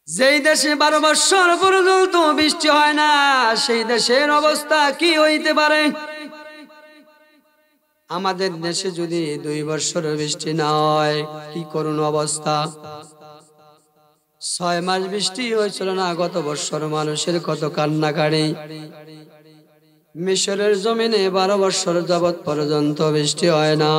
যেই দেশে 12 বছর পর্যন্ত বৃষ্টি হয় না, সেই দেশের অবস্থা কি হইতে পারে? আমাদের দেশে যদি 2 বছর বৃষ্টি না হয়, কি করুন অবস্থা। 6 মাস বৃষ্টি হয়েছিল না গত বছর, মানুষের কত কান্নাকাটি। মিশরের জমিনে 12 বছর যাবৎ পর্যন্ত বৃষ্টি হয় না।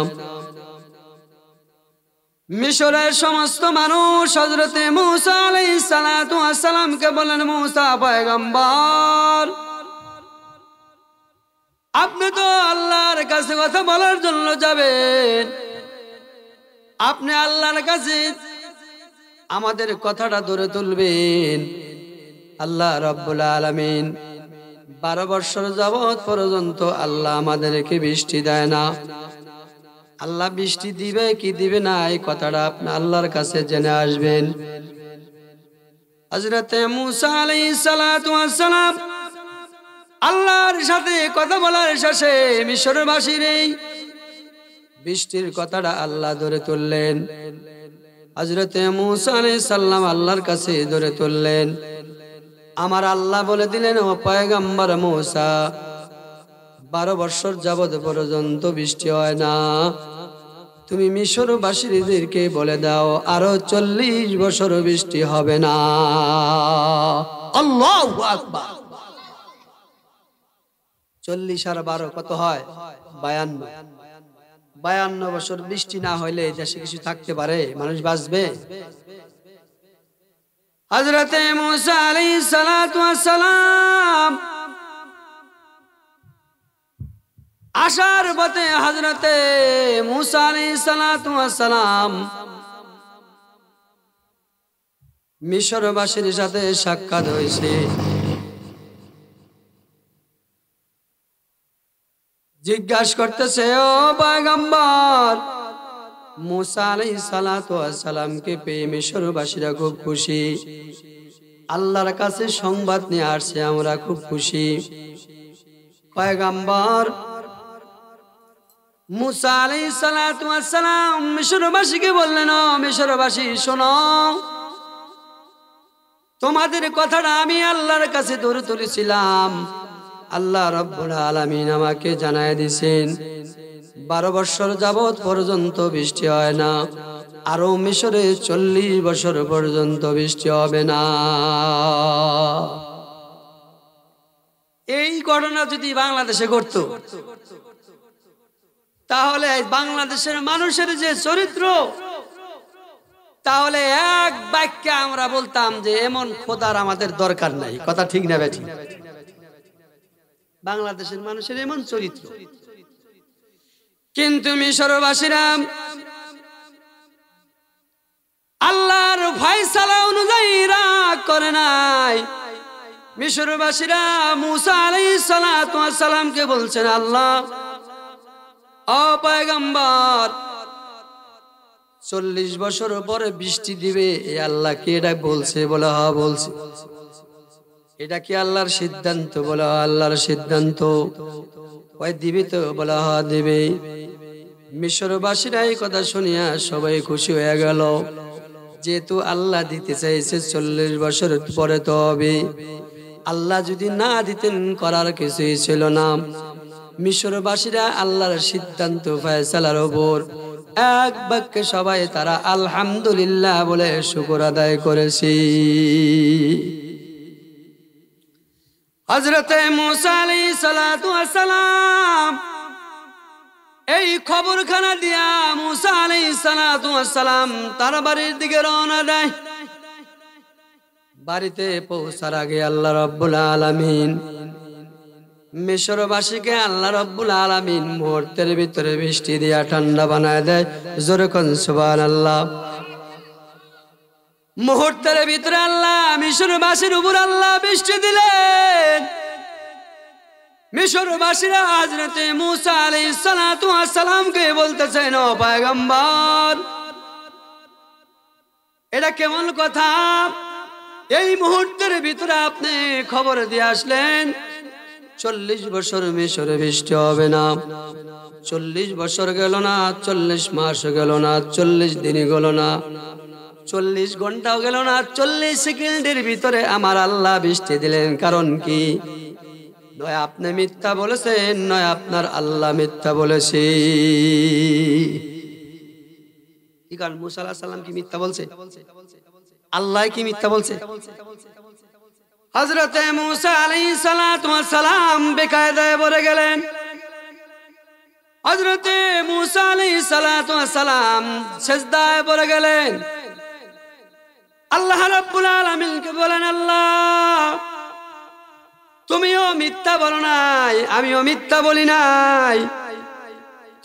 মিশরের সমস্ত মানুষ হযরতে মূসা আলাইহিস সালাতু ওয়াস সালামকে বলেন, মূসা পয়গম্বর, আপনি তো আল্লাহর কাছে কথা বলার জন্য যাবেন, আপনি আল্লাহর কাছে আমাদের কথাটা ধরে তুলবেন। আল্লাহ রাব্বুল আলামিন 12 বছর যাবৎ পর্যন্ত আল্লাহ আমাদেরকে বৃষ্টি দেয় না। আল্লাহ বৃষ্টি দিবে কি দিবে না, এই কথাটা আপনি আল্লাহর কাছে জেনে আসবেন। হযরতে মূসা আলাইহিস সালাতু ওয়াস সালাম আল্লাহর সাথে কথা বলার শেষে মিশরবাসীর এই বৃষ্টির কথাটা আল্লাহ ধরে তুললেন। হযরতে মূসা আলাইহিস সালাম আল্লাহর কাছে ধরে তুললেন। আমার আল্লাহ বলে দিলেন, ও পয়গম্বর মূসা, 12 বছর যাবৎ পর্যন্ত বৃষ্টি হয় না, তুমি মিশরবাসীদেরকে বলে দাও আরো 40 বছর বৃষ্টি হবে না। আল্লাহু আকবার। 40 আর 12 কত হয়? 52। 52 বছর বৃষ্টি না হইলে দেশে কিছু থাকতে পারে? মানুষ বাঁচবে? হযরতে মূসা আলাইহিস সালাতু ওয়াস সালাম আসার পথে হযরতে মূসা আলাইহিস সালাতু ওয়াস সালাম মিশরবাসীর সাথে সাক্ষাৎ হয়েছে। জিজ্ঞাসা করতেছে, ও পয়গম্বর, মূসা আলাইহিস সালাতু ওয়াস সালামকে পেয়ে মিশরবাসীরা খুব খুশি, আল্লাহর কাছে সংবাদ নিয়ে আসছে, আমরা খুব খুশি। পয়গম্বর মূসা আলাইহিস সালাতু ওয়াস সালাম মিশরবাসীকে বললেন, ও মিশরবাসী শোনো, তোমাদের কথাটা আমি আল্লাহর কাছে ধরে তুলেছিলাম, আল্লাহ রাব্বুল আলামিন আমাকে জানায় দিয়েছেন 12 বছর যাবৎ পর্যন্ত বৃষ্টি হয় না, আরো মিশরে 40 বছর পর্যন্ত বৃষ্টি হবে না। এই ঘটনা যদি বাংলাদেশে ঘটতো, তাহলে বাংলাদেশের মানুষের যে চরিত্র, তাহলে এক বাক্যে আমরা বলতাম যে এমন খোদার আমাদের দরকার নাই। কথা ঠিক না বেঠিক? বাংলাদেশের মানুষের এমন চরিত্র। কিন্তু মিশরবাসীরা আল্লাহর ফয়সালা অনুযায়ী রাগ করে নাই। মিশরবাসীরা মূসা আলাইহিস সালাতু ওয়াস সালামকে বলছেন, আল্লাহ, ও পয়গম্বর, 40 বছর পরে বৃষ্টি দিবে, এই আল্লাহ কি এটা বলছে? বলে হ্যাঁ বলছে। এটা কি আল্লাহর সিদ্ধান্ত? বলে আল্লাহর সিদ্ধান্ত। ওই দিবি তো? বলে হ্যাঁ দিবে। মিশরবাসীরা এই কথা শুনিয়া সবাই খুশি হয়ে গেল, যেহেতু আল্লাহ দিতে চাইছে 40 বছর পরে তো হবে। আল্লাহ যদি না দিতেন করার কিছুই ছিল না। মিশরবাসীরা আল্লাহর সিদ্ধান্ত ফয়সালার উপর এক বাক্যে সবাই তারা আলহামদুলিল্লাহ বলে শুকর আদায় করেছি। হযরতে মূসা আলাইহিস সালাতু ওয়াস সালাম এই খবরখানা দিয়া মূসা আলাইহিস সালাতু ওয়াস সালাম তার বাড়ির দিকে রওনা দেয়। বাড়িতে পৌঁছার আগে আল্লাহ রাব্বুল আলামিন মিশরবাসীকে আল্লাহ রাব্বুল আলামিন মুহূর্তের ভিতরে বৃষ্টি দিয়া ঠান্ডা বানায় দেয়। জোরে কোন সুবহানাল্লাহ। মুহূর্তের ভিতরে আল্লাহ মিশরবাসীর উপর আল্লাহ বৃষ্টি দিলেন। মিশরবাসীরা হযরতে মূসা আলাইহিস সালাতু ওয়াস সালামকে বলতেছেন, ও পয়গম্বর, এটা কেমন কথা? এই মুহূর্তের ভিতরে আপনি খবর দিয়ে আসলেন 40 বছর মিশরে বৃষ্টি হবে না। 40 বছর গেল না, 40 মাস গেল না, 40 দিন গেল না, 40 ঘন্টাও গেল না, 40 সেকেন্ডের ভিতরে আমার আল্লাহ বৃষ্টি দিলেন। কারণ কি? নয় আপনি মিথ্যা বলেছেন, নয় আপনার আল্লাহ মিথ্যা বলেছে। কি কারণ? মুসা আলাইহিস সালাম কি মিথ্যা বলছে? আল্লাহ কি মিথ্যা বলছে? হযরতে মুসা আলাইহিস সালাতু ওয়াস সালাম বেকায়দায় পড়ে গেলেন। হযরতে মুসা আলাইহিস সালাতু ওয়াস সালাম সিজদায় পড়ে গেলেন। আল্লাহ রাব্বুল আলামিনকে বলেন, আল্লাহ তুমিও মিথ্যা বলো নাই, আমিও মিথ্যা বলি নাই।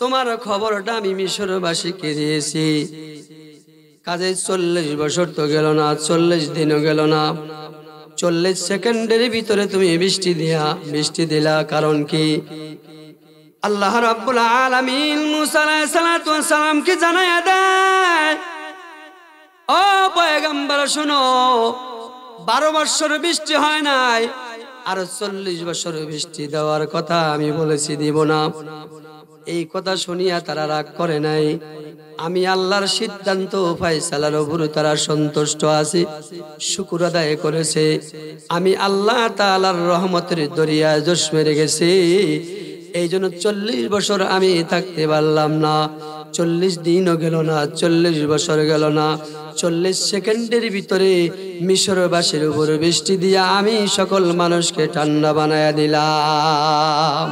তোমার খবরটা আমি মিশরবাসীকে দিয়েছি। কাজে 40 বছর তো গেল না, 40 দিনও গেল না, 40 সেকেন্ডের ভিতরে তুমি বৃষ্টি দিলা। কারণ কি? আল্লাহ রাব্বুল আলামিন মুসা আলাইহিস সালাতু ওয়াস সালামকে জানায়া দেয়, ও পয়গম্বর শুনো, 12 বছর বৃষ্টি হয় নাই, আর 40 বছর বৃষ্টি দেওয়ার কথা আমি বলেছি, দিব না। এই কথা শুনিয়া তারা রাগ করে নাই। আমি আল্লাহর সিদ্ধান্ত ফয়সালার উপর তারা সন্তুষ্ট আছে, শুকর আদায় করেছে। আমি আল্লাহ তাআলার রহমতের দরিয়ায় জোশ মেরে গেছি। এই জন্য 40 বছর আমি থাকতে পারলাম না। 40 দিনও গেল না, 40 বছর গেল না, 40 সেকেন্ডের ভিতরে মিশরবাসীর উপর বৃষ্টি দিয়া আমি সকল মানুষকে ঠান্ডা বানায়া দিলাম।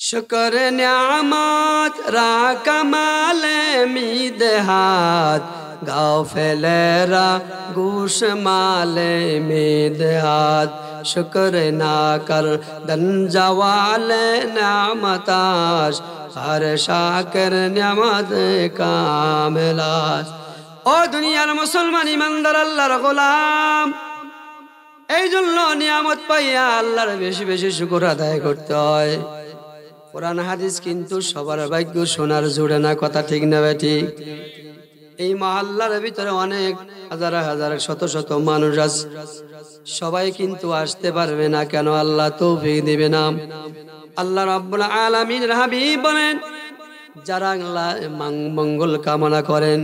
शुक्र नियामत रा कमाले मीदे हाथ गाफिलेरा गोश माले मीदे हाथ शुक्र ना कर दंजवाले नियामताश हर शाकिर नियामत कामिलाश। ओ दुनियार मुसलमान ईमानदार अल्लाहर गोलाम, এই জন্য নিয়ামত পাইয়া আল্লাহর বেশি বেশি শুকর আদায় করতে হয়। কোরআন হাদিস কিন্তু সবার ভাগ্য শোনার জুড়ে না, কথা ঠিক না ঠিক? এই মহল্লার ভিতরে অনেক হাজার হাজার শত শত মানুষ আছে, সবাই কিন্তু আসতে পারবে না। কেন? আল্লাহ তৌফিক দিবে না। আল্লাহ রাব্বুল আলামিনের হাবিব বলেন, যারা আল্লাহ মঙ্গল কামনা করেন,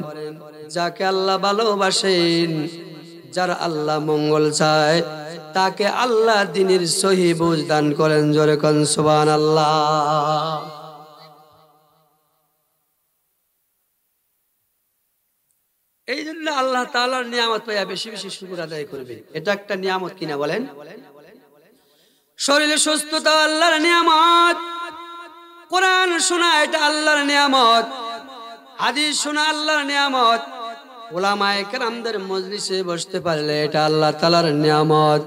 যাকে আল্লাহ ভালোবাসেন, যার আল্লাহ মঙ্গল চায়, তাকে আল্লাহ দ্বীনের সহি বুঝ দান করেন। জোরে কোন সুবহানাল্লাহ। এই জন্য আল্লাহ তাআলার নিয়ামত পাইয়া বেশি বেশি শুকর আদায় করবে। এটা একটা নিয়ামত কিনা বলেন? শরীরে সুস্থতা আল্লাহর নিয়ামত, কোরআন শোনা এটা আল্লাহর নিয়ামত, হাদিস শোনা আল্লাহর নিয়ামত, উলামায়ে কেরামদের মজলিসে বসতে পারলে এটা আল্লাহ তাআলার নিয়ামত।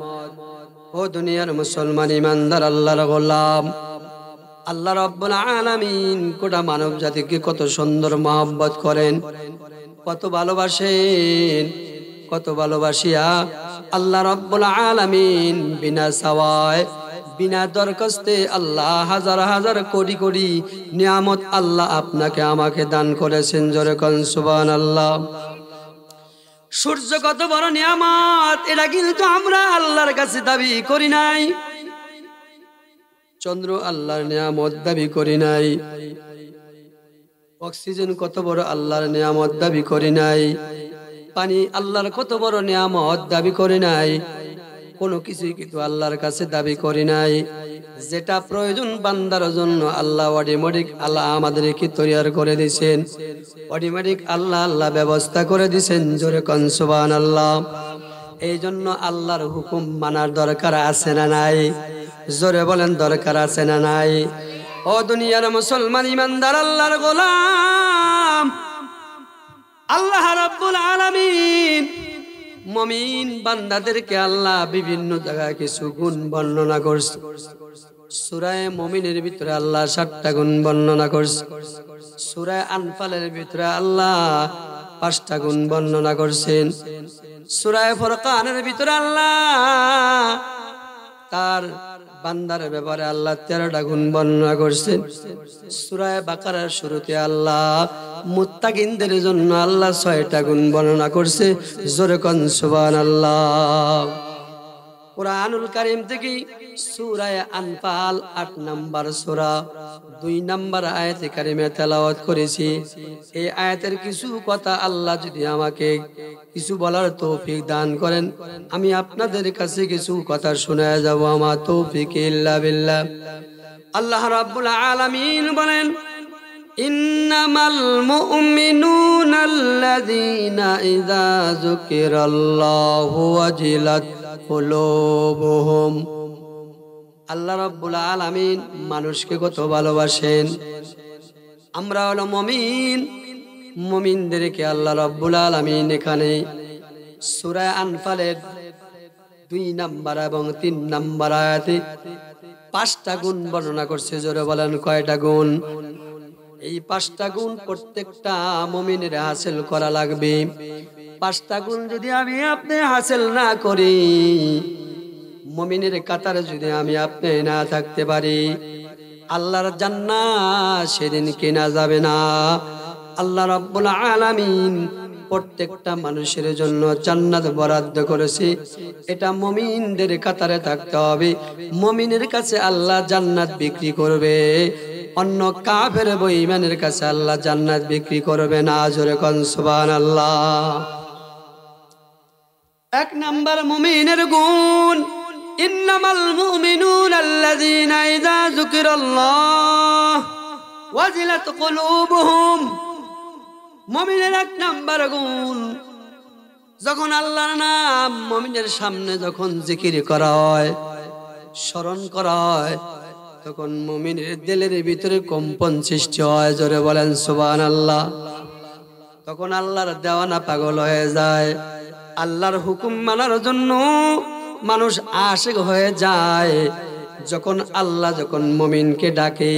ও দুনিয়ার মুসলমান ইমানদার আল্লাহর গোলাম, আল্লাহ রাব্বুল আলামিন গোটা মানব জাতিকে কত সুন্দর মহব্বত করেন, কত ভালোবাসেন, কত ভালোবাসিয়া আল্লাহ রাব্বুল আলামিন বিনা সাওয়ায় বিনা দরখাস্তে আল্লাহ হাজার হাজার কোটি কোটি নিয়ামত আল্লাহ আপনাকে আমাকে দান করেছেন। জোরে কোন সুবহানাল্লাহ। সূর্য কত বড় নিয়ামত, এটা কিন্তু আমরা আল্লাহর কাছে দাবি করি নাই। চন্দ্র আল্লাহর নিয়ামত দাবি করি নাই। অক্সিজেন কত বড় আল্লাহর নিয়ামত দাবি করি নাই। পানি আল্লাহর কত বড় নিয়ামত দাবি করি নাই। কোনো কিছুই কিন্তু আল্লাহর কাছে দাবি করি নাই। যেটা প্রয়োজন বান্দার জন্য আল্লাহ অটোমেটিক আল্লাহ আমাদেরকে তৈরি করে দিয়েছেন, অটোমেটিক আল্লাহ ব্যবস্থা করে দিয়েছেন। জোরে কোন সুবহানাল্লাহ। এই জন্য আল্লাহর হুকুম মানার দরকার আছে না নাই? জোরে বলেন, দরকার আছে না নাই? ও দুনিয়ার মুসলমান ইমানদার আল্লাহর গোলাম, আল্লাহ রাব্বুল আলামিন মুমিন বান্দাদেরকে আল্লাহ বিভিন্ন জায়গায় কিছু গুণ বর্ণনা করছে। সূরা মুমিনের ভিতরে আল্লাহ 7টা গুণ বর্ণনা করছে। সূরা আনফালের ভিতরে আল্লাহ 5টা গুণ বর্ণনা করছেন। সূরা ফুরকানের ভিতরে আল্লাহ তার বান্দার ব্যাপারে আল্লাহ 13টা গুণ বর্ণনা করছেন। সূরা বাকারার শুরুতে আল্লাহ মুত্তাকিনদের জন্য আল্লাহ 6টা গুণ বর্ণনা করছে। জোরে কোন সুবহানাল্লাহ। কোরআনুল কারীম থেকে সূরা আনফাল 8 নম্বর সূরা, 2 নম্বর আয়াতে কারিমা তেলাওয়াত করেছি। এই আয়াতের কিছু কথা আল্লাহ যদি আমাকে কিছু বলার তৌফিক দান করেন, আমি আপনাদের কাছে কিছু কথা শোনায় যাব। আমার তৌফিক ইল্লা বিল্লাহ। আল্লাহ রাব্বুল আলামিন বলেন, ইন্নামাল মুমিনুনা আল্লাযীনা ইযা যুকিরাল্লাহু ওয়াজিলাত কুলুবুহুম। আল্লাহ রাব্বুল আলামিন মানুষকে কত ভালোবাসেন। আমরা হলো মুমিন, মুমিনদেরকে আল্লাহ রাব্বুল আলামিন এখানে সূরা আনফালের 2 নম্বর এবং 3 নম্বর আয়াতে 5টা গুণ বর্ণনা করছে। জোরে বলেন কয়টা গুণ? এই 5টা গুণ প্রত্যেকটা মুমিনের হাসিল করা লাগবে। 5টা গুণ যদি আমি আপনি হাসিল না করি, মুমিনের কাতারে যদি আমি আপনি না থাকতে পারি, আল্লাহর জান্নাত সেদিন কেনা যাবে না। আল্লাহ রাব্বুল আলামিন প্রত্যেকটা মানুষের জন্য জান্নাত বরাদ্দ করেছে। এটা মুমিনদের কাতারে থাকতে হবে। মুমিনের কাছে আল্লাহ জান্নাত বিক্রি করবে, অন্য কাফের বেঈমানের কাছে আল্লাহ জান্নাত বিক্রি করবে না। জোরে কোন সুবহানাল্লাহ। 1 নাম্বার মুমিনের গুণ, ইন্নামাল মুমিনুনা আল্লাযীনা ইযা যুকিরাল্লাহ ওয়াজিলাত কুলুবুহুম। মুমিনের 1 নাম্বার গুণ, যখন আল্লাহর নাম মুমিনের সামনে যখন জিকির করা হয়, স্মরণ করা হয়, তখন মুমিনের দিলের ভিতরে কম্পন সৃষ্টি হয়। জোরে বলেন সুবহানাল্লাহ। তখন আল্লাহর দেওয়ানা পাগল হয়ে যায়। আল্লাহর হুকুম মানার জন্য মানুষ আশিক হয়ে যায়। যখন মুমিনকে ডাকে,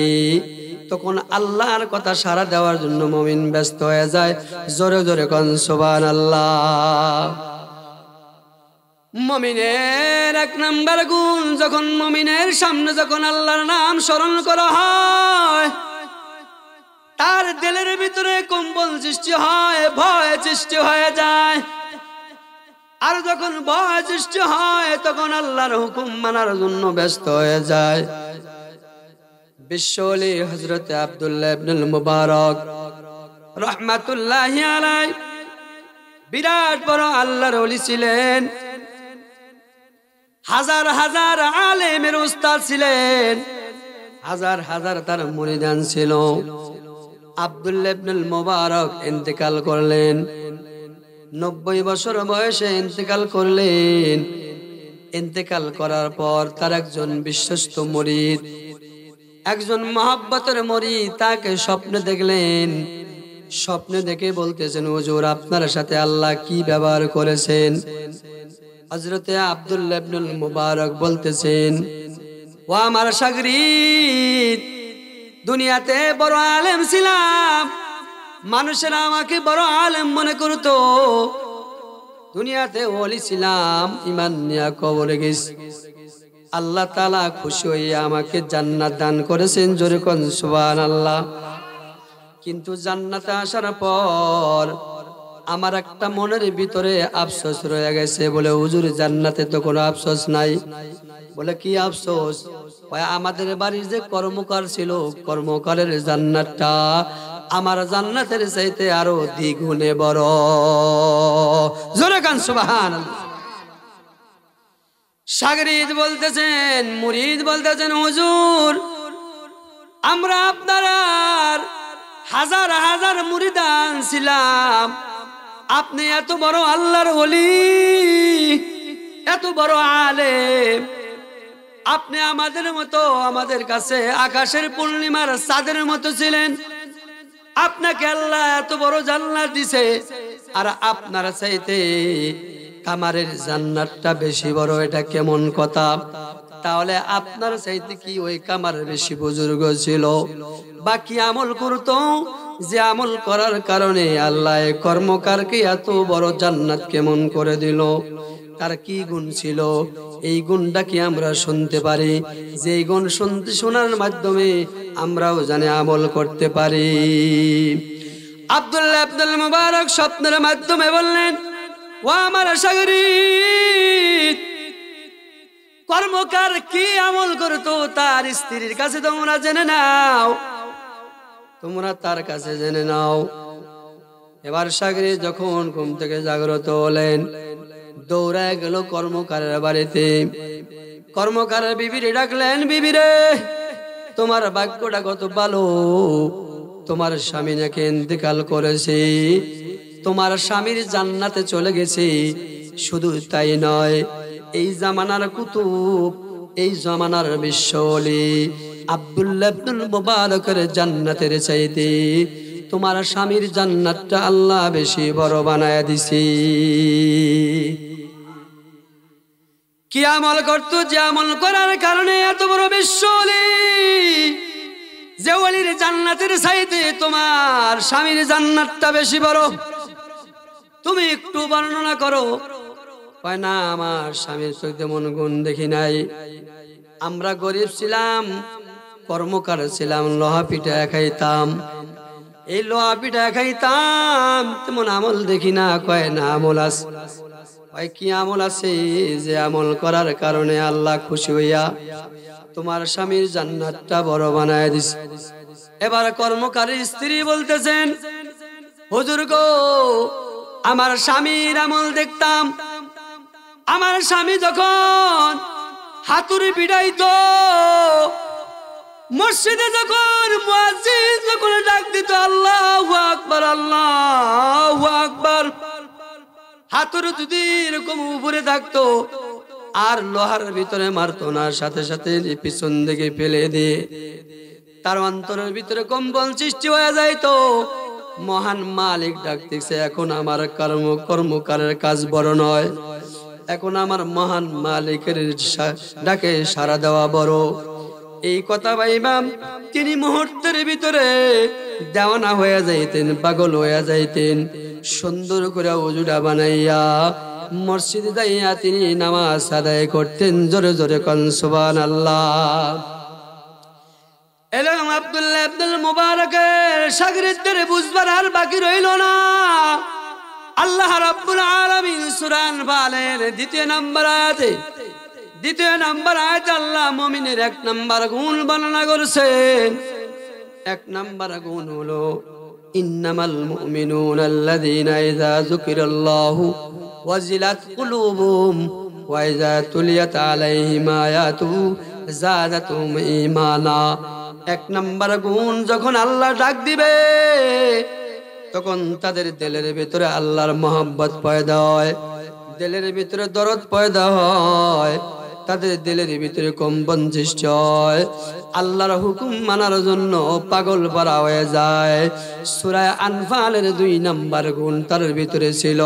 তখন আল্লাহর কথা সাড়া দেওয়ার জন্য মুমিন ব্যস্ত হয়ে যায়। জোরে জোরে কোন সুবহানাল্লাহ। মুমিনের 1 নাম্বার গুণ, যখন মুমিনের সামনে যখন আল্লাহর নাম স্মরণ করা হয়, তার দিলের ভিতরে কম্পন সৃষ্টি হয়, ভয় সৃষ্টি হয়ে যায়। আর যখন ভয় সৃষ্টি হয়, তখন আল্লাহর হুকুম মানার জন্য ব্যস্ত হয়ে যায়। বিশ্বলি হযরত আব্দুল্লাহ ইবনুল মুবারক রাহমাতুল্লাহি আলাইহি বিরাট বড় আল্লাহর ওলি ছিলেন। হাজার হাজার আলেমের উস্তাদ ছিলেন, হাজার হাজার তার মুরিদান ছিল। আব্দুল্লাহ ইবনুল মুবারক ইন্তেকাল করলেন, 90 বছর বয়সে ইন্তেকাল করলেন। ইন্তেকাল করার পর তার একজন বিশ্বস্ত মুরিদ, একজন মহব্বতের মুরিদ তাকে স্বপ্নে দেখলেন। স্বপ্নে দেখে বলতেছেন, হুজুর আপনার সাথে আল্লাহ কি ব্যবহার করেছেন? হযরতে আব্দুল্লাহ ইবনুল মুবারক বলতেছেন, ও আমার শাগরিদ, দুনিয়াতে বড় আলেম ছিলাম, মানুষেরা আমাকে বড় আলেম মনে করতো। দুনিয়াতে ওলি ছিলাম, ঈমান নিয়ে কবরে গেছি। আল্লাহ তাআলা খুশি হয়ে আমাকে জান্নাত দান করেছেন। জোরে কোন সুবহানাল্লাহ। কিন্তু জান্নাতে আসার পর আমার একটা মনের ভিতরে আফসোস রয়ে গেছে। বলে, হুজুর জান্নাতে তো কোনো আফসোস নাই। বলে, কি আফসোস? আমাদের বাড়ির যে কর্মকার ছিল, কর্মকারের জান্নাতটা আমার জান্নাতের চাইতে আরো দ্বিগুণে বড়। জোরে কান সুবহানাল্লাহ। শাগরিদ বলতেছেন, মুরিদ বলতেছেন, হুজুর আমরা আপনার হাজার হাজার মুরিদান ছিলাম, আপনি এত বড় আল্লাহর ওলি, এত বড় আলেম, আপনি আমাদের মতো, আমাদের কাছে আকাশের পূর্ণিমার চাঁদের মতো ছিলেন। আপনাকে আল্লাহ এত বড় জান্নাত দিছে, আর আপনার চাইতে কামারের জান্নাতটা বেশি বড়। এটা কেমন কথা? তাহলে আপনার চাইতে কি ওই কামার বেশি বুজুর্গ ছিল? বাকি আমল করতো, যে আমল করার কারণে আল্লাহ কর্মকারকে এত বড় জান্নাত কেমন করে দিল? তার কি গুণ ছিল? এই গুণটা কি আমরা শুনতে পারি? যে গুণ শোনার মাধ্যমে আমরাও জানি আমল করতে পারি। আব্দুল্লাহ ইবনুল মুবারক স্বপ্নের মাধ্যমে বললেন, ও আমার শাগরিদ, কর্মকার কি আমল করতো তার স্ত্রীর কাছে তোমরা জেনে নাও। তোমরা তার কাছে জেনে নাও। এবার সাগরে যখন ঘুম থেকে জাগ্রত হলেন, দৌড়ায় গেল কর্মকারের বাড়িতে। কর্মকারের বিবিরে ডাকলেন, বিবিরে তোমার ভাগ্যটা কত ভালো, তোমার স্বামী নাকি ইন্তেকাল করেছে, তোমার স্বামীর জান্নাতে চলে গেছে। শুধু তাই নয়, এই জামানার কুতুব, এই জামানার বিশ্বলি আব্দুল্লাহ ইবনুল মুবারকের জান্নাতের চাইতে তোমার স্বামীর জান্নাতটা আল্লাহ বেশি বড় বানায় দিছে। কি আমল করতো, যে আমল করার কারণে এত বড় বিশ্বলি, যে ওলির জান্নাতের চাইতে তোমার স্বামীর জান্নাতটা বেশি বড়, তুমি একটু বর্ণনা করো। কয় না, আমার স্বামীর চোখ তেমন গুণ দেখি নাই, আমরা গরিব ছিলাম, কর্মকার ছিলাম, লোহা পিঠা খাইতাম, এই লোহা পিঠা খাইতাম, তেমন আমল দেখি না। কয় না, আমল আছে। কয় কি আমল আছে, যে আমল করার কারণে আল্লাহ খুশি হইয়া তোমার স্বামীর জান্নাতটা বড় বানায় দিছে। এবার কর্মকারী স্ত্রী বলতেছেন, হুজুর গো, আমার স্বামীর আমল দেখতাম, আমার স্বামী যখন হাতুড়ি পিটাইতো, মসজিদে যখন মুয়াজ্জিন যখন ডাক দিত আল্লাহু আকবার আল্লাহু আকবার, হাতুড়ি যদি এরকম উপরে থাকতো আর লোহার ভিতরে মারতো না, সাথে সাথে পিছন দিকে ফেলে দিয়ে তার অন্তরের ভিতরে কম্পন সৃষ্টি হয়ে যাইতো। মহান মালিক ডাকতেছে, এখন আমার কর্মকারের কাজ বড় নয়, এখন আমার মহান মালিকের ডাকে সাড়া দেওয়া বড়। এই কথা ভাইবাম তিনি মুহূর্তের ভিতরে দেওয়ানা হয়ে যাইতেন, পাগল হয়ে যাইতেন। সুন্দর করে ওজুটা বানাইয়া মসজিদে যাইয়া তিনি নামাজ আদায় করতেন। জোরে জোরে কোন সুবহানাল্লাহ। এরকম আব্দুল্লাহ ইবনুল মুবারকের শাগিরদের বুঝবার আর বাকি রইল না। আল্লাহ রাব্বুল আলামিন সূরা আনফালের দ্বিতীয় নম্বর আয়াতে আল্লাহ মুমিনের এক নম্বর গুণ বর্ণনা করেছেন। এক নম্বর গুণ হলো, ইন্নামাল মুমিনুনা আল্লাযীনা ইযা যুকিরাল্লাহু ওয়াজিলাত কুলুবুহুম ওয়া ইযা তুলিয়াত আলাইহিম আয়াতুহু যাদাতুহুম ঈমানা। এক নম্বর গুণ, যখন আল্লাহ ডাক দিবে তখন তাদের দিলের ভিতরে আল্লাহর মহব্বত পয়দা হয়, দিলের ভিতরে দরদ পয়দা হয়, তাদের দিলের ভিতরে কম্পন সৃষ্টি হয়, আল্লাহর হুকুম মানার জন্য পাগল পারা হয়ে যায়। সূরা আনফালের 2 নম্বর গুণ তার ভিতরে ছিল।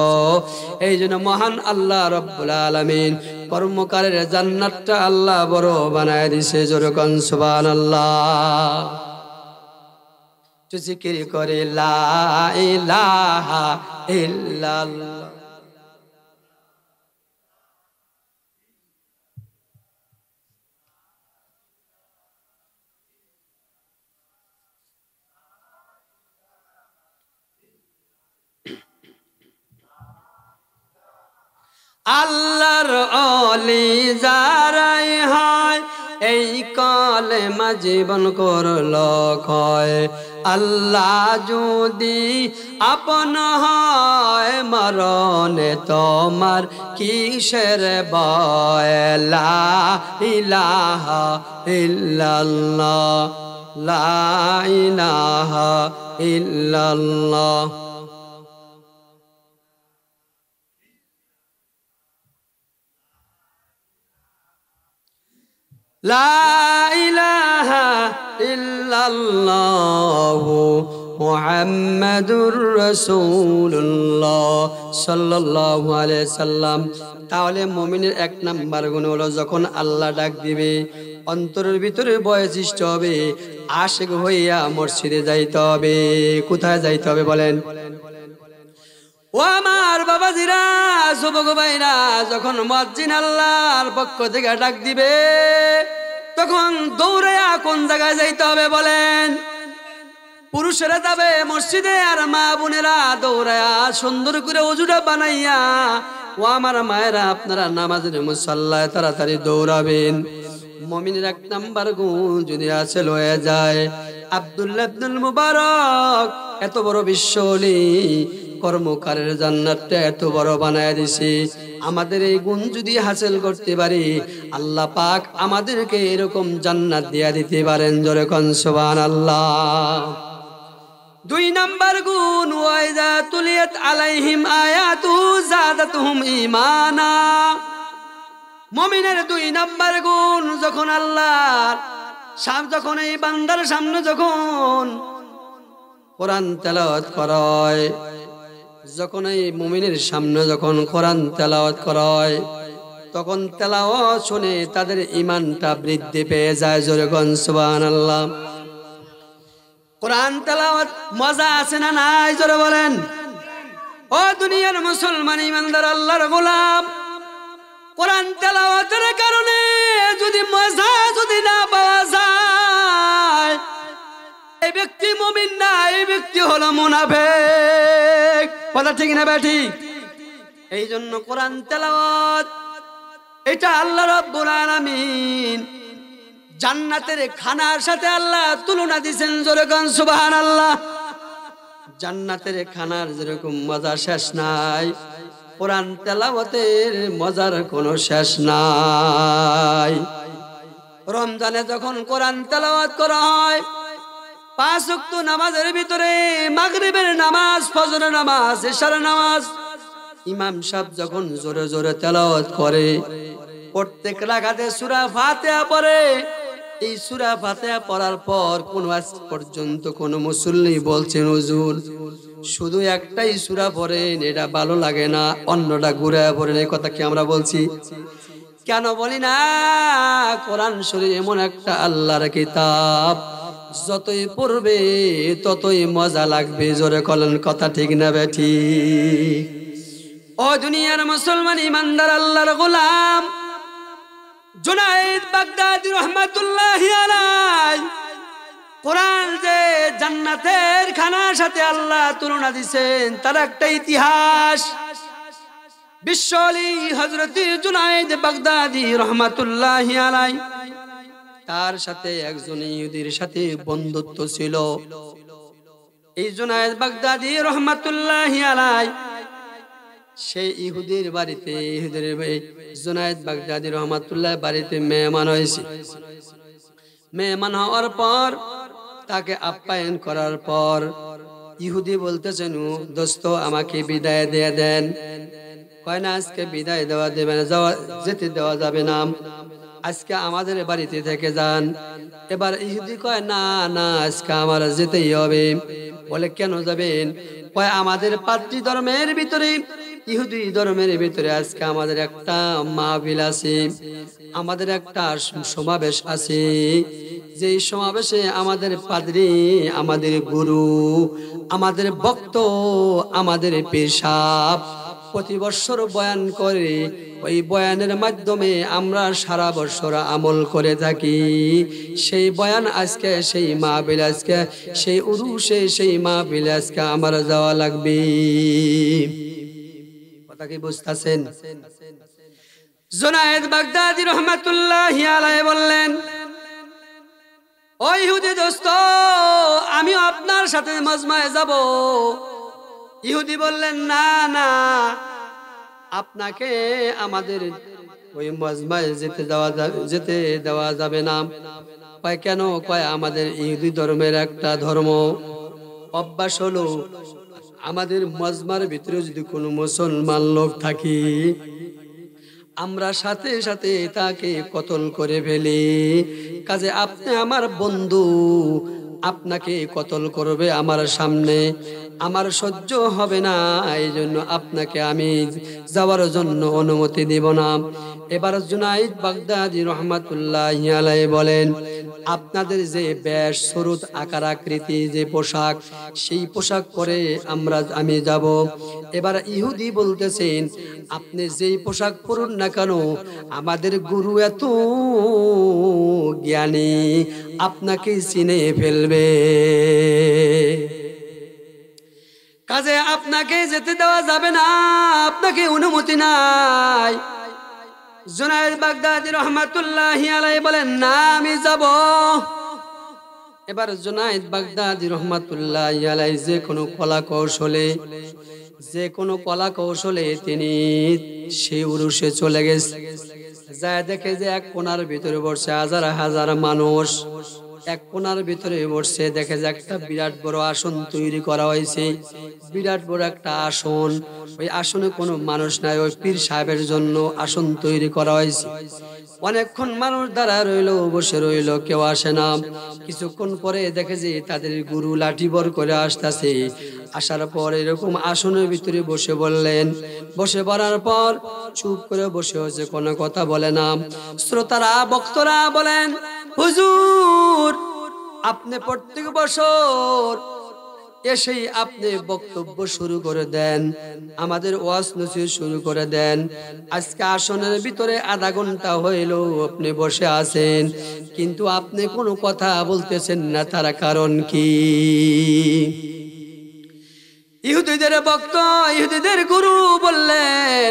এই জন্য মহান আল্লাহ রাব্বুল আলামিন কর্মকারের জান্নাতটা আল্লাহ বড় বানায় দিছে। জোরে কোন সুবহানাল্লাহ। জিকির করে লা ইলাহা ইল্লাল্লাহ। আল্লাহর ওলি যারাই হয়, এই কলেমা জীবন করল ক্ষয়। আল্লাহ যদি আপন হয়, মরণে তোমার কিসের ভয়। লা ইলাহা ইল্লাল্লাহ, লা ইলাহা ইল্লাল্লাহ। লা ইলাহা ইল্লাল্লাহু মুহাম্মাদুর রাসূলুল্লাহ সাল্লাল্লাহু আলাইহি সাল্লাম। তাহলে মুমিনের এক নাম্বার গুণ হলো, যখন আল্লাহ ডাক দিবে অন্তরের ভিতরে ভয় সৃষ্টি হবে, আশিক হইয়া মসজিদে যাইতে হবে। কোথায় যাইতে হবে বলেন? ও আমার বাবাজিরা, যুবক ভাইরা, যখন মুয়াজ্জিন আল্লাহর পক্ষ থেকে ডাক দিবে তখন দৌড়াইয়া কোন জায়গায় যাইতে হবে বলেন? পুরুষেরা যাবে মসজিদে, আর মা বোনেরা দৌড়াইয়া সুন্দর করে ওযুটা বানাইয়া, ও আমার মায়েরা, আপনারা নামাজের মুসাল্লায় তাড়াতাড়ি দৌড়াবেন। মুমিনের এক নাম্বার গুণ যদি হাসিল হয়ে যায়, আব্দুল্লাহ ইবনুল মুবারক এত বড় বিশ্বলি কর্মকারের জান্নাতটা এত বড় বানায় দিছে। আমাদের এই গুণ যদি হাসিল করতে পারি, আল্লাহ পাক আমাদেরকে এরকম জান্নাত দিয়া দিতে পারেন। জোরে কোন সুবহানাল্লাহ। 2 নাম্বার গুণ, ওয়াইজা তুলিয়াত আলাইহিম আয়াতু যাদাতুহুম ঈমানা। মুমিনের 2 নাম্বার গুণ, যখন আল্লাহর যখন এই বান্দার সামনে যখন কোরআন তেলাওয়াত করা হয়, যখন এই মুমিনের সামনে যখন কোরআন তেলাওয়াত করা হয়, তখন তেলাওয়াত শুনে তাদের ঈমানটা বৃদ্ধি পেয়ে যায়। জোরে কোন সুবহানাল্লাহ। কোরআন তেলাওয়াত মজা আছে না নাই? জোরে বলেন। ও দুনিয়ার মুসলমান ইমানদার আল্লাহর গোলাম, কোরআন তেলাওয়াতের কারণে যদি মজা যদি না পাওয়া যায়, এই ব্যক্তি মুমিন না, এই ব্যক্তি হলো মুনাফিক। কথা ঠিক না ঠিক? এই জন্য কোরআন তেলাওয়াত এটা আল্লাহ রাব্বুল আলামিন জান্নাতের খানার সাথে আল্লাহ তুলনা দিয়েছেন। জোরে কোন সুবহানাল্লাহ। জান্নাতের খানার যেরকম মজা শেষ নাই, কোরআন তেলাওয়াতের মজার কোনো শেষ নাই। রমজানে যখন কোরআন তেলাওয়াত করা হয়, 5 ওয়াক্ত নামাজের ভিতরে মাগরিবের নামাজ, ফজরের নামাজ, ইশার নামাজ, ইমাম সাহেব যখন জোরে জোরে তেলাওয়াত করে, প্রত্যেক রাকাতে সূরা ফাতিহা পড়ে। এই সূরা ফাতিহা পড়ার পর কোন আজ পর্যন্ত কোন মুসল্লি বলছেন, হুজুর শুধু একটাই সূরা পড়েন, এটা ভালো লাগে না, অন্যটা ঘুরে পড়েন। এই কথা কি আমরা বলছি? কেন বলি না? কোরআন শরীফ এমন একটা আল্লাহর কিতাব, যতই পড়বে ততই মজা লাগবে। জোরে বলেন, কথা ঠিক না বেঠি? ও দুনিয়ার মুসলমান ইমানদার আল্লাহর গোলাম, জুনায়েদ বাগদাদী রাহমাতুল্লাহি আলাইহি কোরআন যে জান্নাতের খানার সাথে আল্লাহ তুলনা দিয়েছেন, তার একটা ইতিহাস। বিশ্বলি হযরত জুনায়েদ বাগদাদী রাহমাতুল্লাহি আলাইহি, তার সাথে একজন ইহুদির সাথে বন্ধুত্ব ছিল। এই জুনায়েদ বাগদাদী রাহমাতুল্লাহি আলাইহি সেই ইহুদির বাড়িতে, জুনায়েদ বাগদাদী রাহমাতুল্লাহ বাড়িতে মেহমান হয়েছে। মেহমান হওয়ার পর তাকে আপ্যায়ন করার পর ইহুদি বলতেছেন, দোস্ত আমাকে বিদায় দিয়ে দেন। কয় না, আজকে বিদায় দেওয়া দেবে না, যেতে দেওয়া যাবে না, আজকে আমাদের বাড়িতে থেকে যান। এবার ইহুদি কয়, না না, আজকে আমার যেতেই হবে। বলে, কেন যাবেন? কয়, আমাদের পাত্রী ধর্মের ভিতরে, ইহুদি ধর্মের ভিতরে আজকে আমাদের একটা মাহফিল আছে, আমাদের একটা সমাবেশ আছে। যে সমাবেশে আমাদের পাদ্রী, আমাদের গুরু, আমাদের বক্ত, আমাদের পীর সাহেব প্রতি বছর বয়ান করে। ওই বয়ানের মাধ্যমে আমরা সারা বছর আমল করে থাকি। সেই বয়ান আজকে, সেই মাহফিল আজকে, সেই উরুসে, সেই মাহফিল আজকে আমার যাওয়া লাগবে। কথা কি বুঝতেছেন? জুনায়েদ বাগদাদী রাহমাতুল্লাহি আলাইহি বললেন, ও ইহুদি দোস্ত, আমিও আপনার সাথে মজমায় যাব। ইহুদি বললেন, না না, আপনাকে আমাদের ওই মজমায় যেতে দেওয়া যাবে না। কয়, কেন? কয়, আমাদের ইহুদি ধর্মের একটা ধর্ম অভ্যাস হলো, আমাদের মজমার ভিতরে যদি কোনো মুসলমান লোক থাকে, আমরা সাথে সাথে তাকে কতল করে ফেলি। কাজে আপনি আমার বন্ধু, আপনাকে কতল করবে আমার সামনে, আমার সহ্য হবে না। এই জন্য আপনাকে আমি যাওয়ার জন্য অনুমতি দিব না। এবার জুনায়েদ বাগদাদী রাহমাতুল্লাহি আলাইহি বলেন, আপনাদের যে বেশ, সুরত, আকার, আকৃতি, যে পোশাক, সেই পোশাক পরে আমি যাব। এবার ইহুদি বলতেছেন, আপনি যেই পোশাক পরুন না কেন, আমাদের গুরু এত জ্ঞানী, আপনাকে চিনে ফেলবে। কাজে আপনাকে যেতে দেওয়া যাবে না, আপনাকে অনুমতি নাই। জুনায়েদ বাগদাদী রাহমাতুল্লাহি আলাইহি বলেন, না আমি যাব। এবার জুনায়েদ বাগদাদী রহমাতুল্লাহি আলাইহি যে কোনো কলা কৌশলে তিনি সেই উরুষে চলে গেছে। যায় দেখে যে এক কোণার ভিতরে বসে হাজার হাজার মানুষ, এক কোণার ভিতরে বসে দেখে যে একটা বিরাট বড় আসন তৈরি করা হয়েছে, বিরাট বড় একটা আসন। ওই আসনে কোনো মানুষ নাই, ওই পীর সাহেবের জন্য আসন তৈরি করা হয়েছে। অনেকক্ষণ মানুষ দাঁড়া রইল, বসে রইল, কেউ আসে না। কিছুক্ষণ পরে দেখে যে তাদের গুরু লাঠি বর করে আসতেছে। আসার পর এরকম আসনের ভিতরে বসে বললেন, বসে পড়ার পর চুপ করে বসে হচ্ছে, কোনো কথা বলে না। শ্রোতারা বক্তরা বলেন, হুজুর আপনি প্রত্যেক বছর এসেই আপনি বক্তব্য শুরু করে দেন, আমাদের ওয়াজ নসিহত শুরু করে দেন। আজকে আসনের ভিতরে আধা ঘন্টা হইল আপনি বসে আছেন, কিন্তু আপনি কোনো কথা বলতেছেন না, তার কারণ কি? ইহুদিদের বক্ত, ইহুদিদের গুরু বললেন,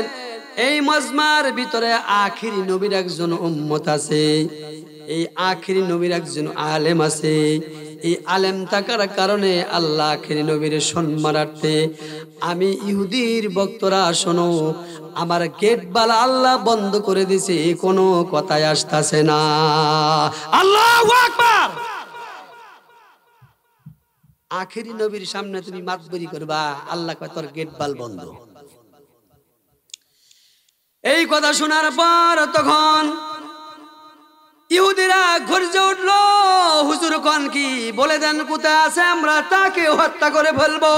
এই মজমার ভিতরে আখিরি নবীর একজন উম্মত আছে, এই আখিরি নবীর একজন আলেম আছে। এই আলেম থাকার কারণে আল্লাহ আখিরি নবীর সম্মানার্থে আমি ইহুদির বক্তরা শোনো, আমার গেট বালা আল্লাহ বন্ধ করে দিছে, কোনো কথাই আসতেছে না। আল্লাহু আকবার। আখিরি নবীর সামনে তুমি মাতবরি করবা, আল্লাহ কয় তোর গেট বাল বন্ধ। এই কথা শোনার পর তখন ইহুদিরা গর্জে উঠল, হুজুর কোন কি বলে দেন, কোথায় আছে, আমরা তাকে হত্যা করে ফেলবো।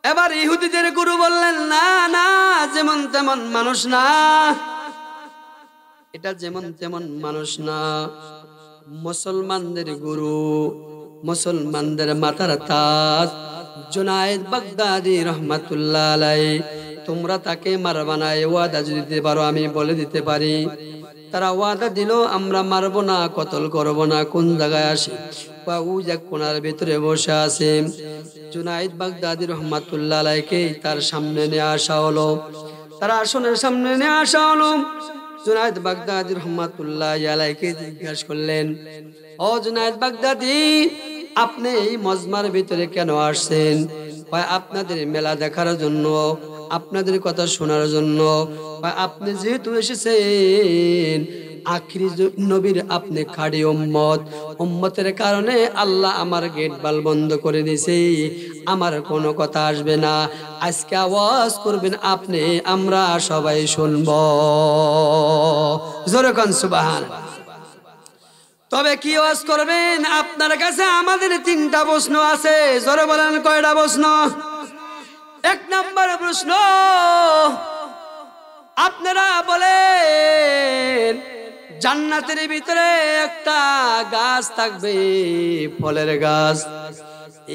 এবার ইহুদিদের গুরু বললেন, না না, যেমন তেমন মানুষ না, এটা যেমন তেমন মানুষ না, মুসলমানদের গুরু, মুসলমানদের মাথার তাজ জুনায়েদ বাগদাদী রহমাতুল্লাহ আলাইহি। তোমরা তাকে মারবা না, এই ওয়াদা যদি দিতে পারো আমি বলে দিতে পারি। তারা ওয়াদা দিল, আমরা মারব না, কতল করব না। কোন জায়গায় আসে? কোনার ভিতরে বসে আছে। জুনায়েদ বাগদাদী রহমাতুল্লাহ আলাইহিকে তার সামনে নিয়ে আসা হলো, তার আসনের সামনে নিয়ে আসা হলো। জুনায়েদ বাগদাদী রহমাতুল্লাহ আলাইহিকে জিজ্ঞাসা করলেন, ও জুনায়েদ বাগদাদী, আপনি এই মজমার ভিতরে কেন আসছেন? আপনাদের মেলা দেখার জন্য, আপনাদের কথা শোনার জন্য। আপনি যেহেতু এসেছেন আখিরি নবীর, আপনি খাড়ি উম্মত, উম্মতের কারণে আল্লাহ আমার গেট বাল বন্ধ করে দিয়েছে, আমার কোনো কথা আসবে না। আজকে আওয়াজ করবেন আপনি, আমরা সবাই শুনব। জোরে কোন সুবহানাল্লাহ। তবে কি ওয়াজ করবেন? আপনার কাছে আমাদের তিনটা প্রশ্ন আছে। জোরে বলেন, কয়টা প্রশ্ন? এক নম্বর প্রশ্ন, আপনারা বলেন জান্নাতের ভিতরে একটা গাছ থাকবে, ফলের গাছ।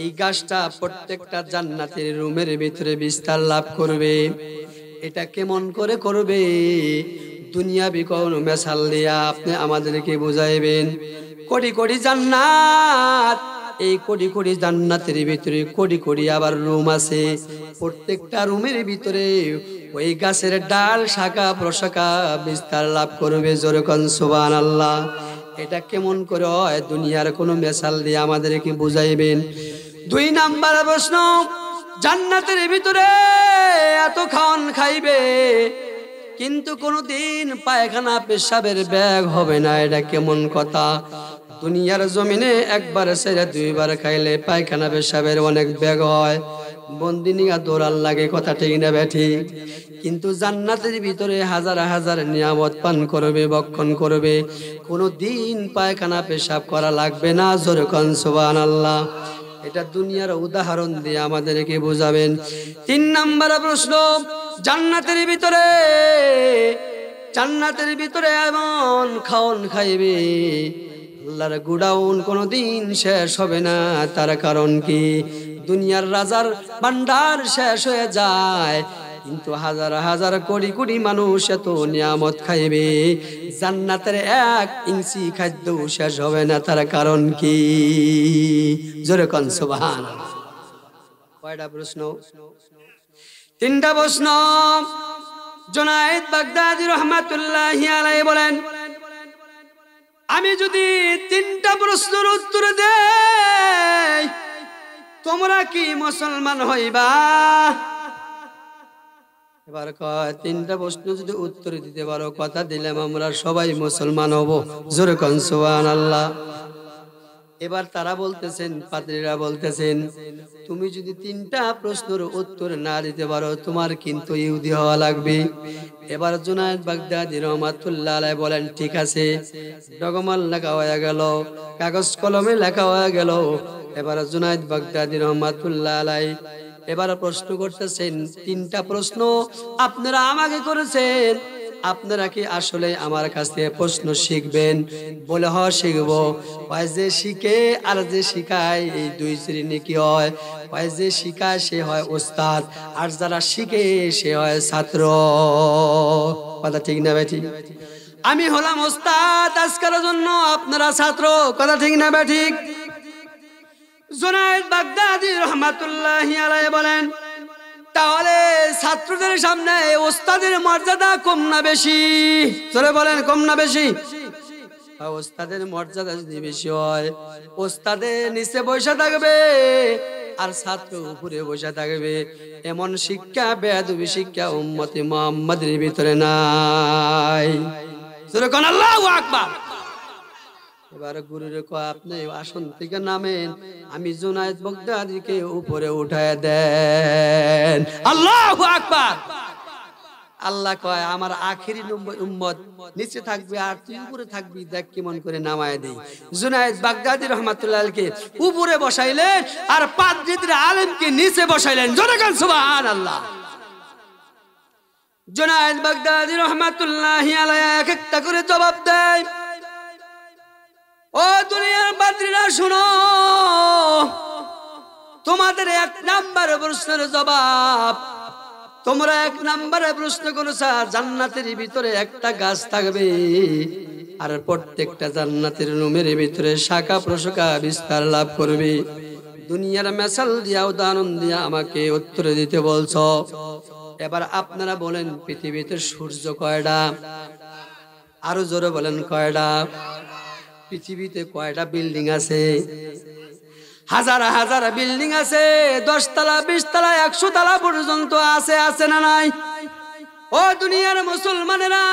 এই গাছটা প্রত্যেকটা জান্নাতের রুমের ভিতরে বিস্তার লাভ করবে। এটা কেমন করে করবে? দুনিয়াবি কোন মেশাল দিয়া আপনি আমাদেরকে বুঝাইবেন। কোটি কোটি জান্নাত, এই কোটি কোটি জান্নাতের ভিতরে কোটি কোটি আবার রুম আছে। প্রত্যেকটা রুমের ভিতরে ওই গাছের ডাল, শাখা প্রশাখা বিস্তার লাভ করবে। জোরে কোন সুবহানাল্লাহ। এটা কেমন করে হয়? দুনিয়ার কোনো মেশাল দিয়ে আমাদেরকে বুঝাইবেন। দুই নাম্বার প্রশ্ন, জান্নাতের ভিতরে এত খাওয়ান খাইবে, কিন্তু কোনদিন পায়খানা পেশাবের ব্যাগ হবে না, এটা কেমন কথা? দুনিয়ার জমিনে একবার সেরে দুইবার খাইলে পায়খানা পেশাবের অনেক ব্যাগ হয়, বন্দিনিয়া দৌড়াল লাগে, কথা ঠিক না ব্যাঠি? কিন্তু জান্নাতের ভিতরে হাজার হাজার নিয়ামত পান করবে, ভক্ষণ করবে, কোনদিন পায়খানা পেশাব করা লাগবে না। জোরে কোন সুবহানাল্লাহ। এটা দুনিয়ার উদাহরণ দিয়ে আমাদেরকে বোঝাবেন। তিন নাম্বার প্রশ্ন, জান্নাতের ভিতরে এমন খাওন খাইবে, আল্লাহর গুডাউন কোনদিন শেষ হবে না। তার কারণ কি? দুনিয়ার রাজার ভান্ডার শেষ হয়ে যায়, কিন্তু হাজার হাজার কোটি কোটি মানুষ এত নিয়ামত খাইবে, জান্নাতের 1 ইঞ্চি খাদ্য শেষ হবে না। তার কারণ কি? জোরে কোন সুবহানাল্লাহ। কয়টা প্রশ্ন? তিনটা প্রশ্ন। জুনায়েদ বাগদাদী রহমাতুল্লাহি আলাইহি বলেন, আমি যদি 3টা প্রশ্নের উত্তর দেই তোমরা কি মুসলমান হইবা? এবার কয় 3টা প্রশ্ন যদি উত্তর দিতে পারো কথা দিলাম আমরা সবাই মুসলমান হব। জোরে কোন সুবহানাল্লাহ। এবার তারা বলতেছেন, পাদ্রীরা বলতেছেন, তুমি যদি 3টা প্রশ্নের উত্তর না দিতে পারো তোমার কিন্তু ইহুদি হওয়া লাগবে। এবার জুনায়েদ বাগদাদী রহমাতুল্লাহ আলাইহি বলেন, ঠিক আছে। ডগমাল লেখা হয়ে গেল, কাগজ কলমে লেখা হয়ে গেল। এবার জুনায়েদ বাগদাদী রহমাতুল্লাহ আলাইহি এবার প্রশ্ন করতেছেন, 3টা প্রশ্ন আপনারা আমাকে করেছেন, আপনারা কি আসলে আমার কাছ থেকে প্রশ্ন শিখবেন? বলে হ শিখবো। যে শিখে আর যে শিখায় এই 2 শ্রেণী কি হয়? যে শিখায় সে হয় ওস্তাদ, আর যারা শিখে সে হয় ছাত্র। কথা ঠিক না বেঠিক? আমি হলাম ওস্তাদ আজকের জন্য, আপনারা ছাত্র। কথা ঠিক না বেঠিক? জুনায়েদ বাগদাদী রহমাতুল্লাহি আলাইহি বলেন, তাহলে ছাত্রদের সামনে ওস্তাদের মর্যাদা কম না বেশি? জোরে বলেন, কম না বেশি? ওস্তাদের মর্যাদা যদি বেশি হয়, ওস্তাদের নিচে বসে থাকবে আর ছাত্র উপরে বসে থাকবে, এমন শিক্ষা বেয়াদবি শিক্ষা উম্মতে মুহাম্মাদের ভিতরে নাই। জোরে কোন আল্লাহু আকবার। এবার গুরুরে কয়, আপনি আসন থেকে নামেন, আমি জুনায়েদ বাগদাদীকে উপরে উঠায় দেন। আল্লাহু আকবার। আল্লাহ কয়, আমার আখেরি উম্মত নিচে থাকবে আর তুই উপরে থাকবি, দেখ কেমন করে নামায় দেই। জুনায়েদ বাগদাদী রাহমাতুল্লাহ আলাইহি উপরে বসাইলেন আর পাদ্রীদের আলেমকে নিচে বসাইলেন। জোরে বলেন সুবহানাল্লাহ। জুনায়েদ বাগদাদী রাহমাতুল্লাহি আলাইহি এক একটা করে জবাব দেয়। ও দুনিয়ার পাদ্রীরা শুনো, তোমাদের 1 নাম্বার প্রশ্নের জবাব। তোমরা 1 নাম্বারে প্রশ্ন করেছো জান্নাতের ভিতরে একটা গাছ থাকবে আর প্রত্যেকটা জান্নাতের রুমের ভিতরে শাখা প্রশাখা বিস্তার লাভ করবে। দুনিয়ার মেসাল দিয়া উদাহরণ দিয়া আমাকে উত্তর দিতে বলছো। এবার আপনারা বলেন, পৃথিবীতে সূর্য কয়টা? আরো জোরে বলেন, কয়টা? পৃথিবীতে কয়টা বিল্ডিং আছে? হাজার হাজার বিল্ডিং আছে, 10 তলা 20 তলা 100 তলা পর্যন্ত আছে, আছে না নাই? ও দুনিয়ার মুসলমানেরা,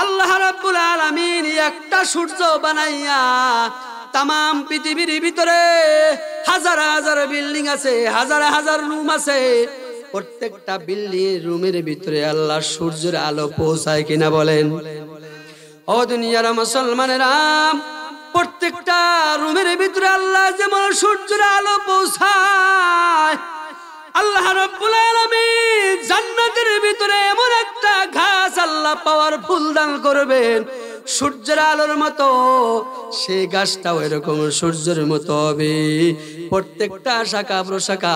আল্লাহ রাব্বুল আলামিন একটা সূর্য বানাইয়া তামাম পৃথিবীর ভিতরে হাজার হাজার বিল্ডিং আছে, হাজার হাজার রুম আছে। প্রত্যেকটা বিল্ডিং রুমের ভিতরে আল্লাহ সূর্যের আলো পৌঁছায় কিনা বলেন? ও দুনিয়ার মুসলমানেরা, প্রত্যেকটা রুমের ভিতরে আল্লাহ যেমন সূর্যের আলো পৌঁছায়, আল্লাহ রাব্বুল আলামিন জান্নাতের ভিতরে এমন একটা ঘাস আল্লাহ পাওয়ারফুল দান করবেন সূর্যের আলোর মতো। সেই গাছটাও এরকম সূর্যের মতো হবে, প্রত্যেকটা শাখা প্রশাখা।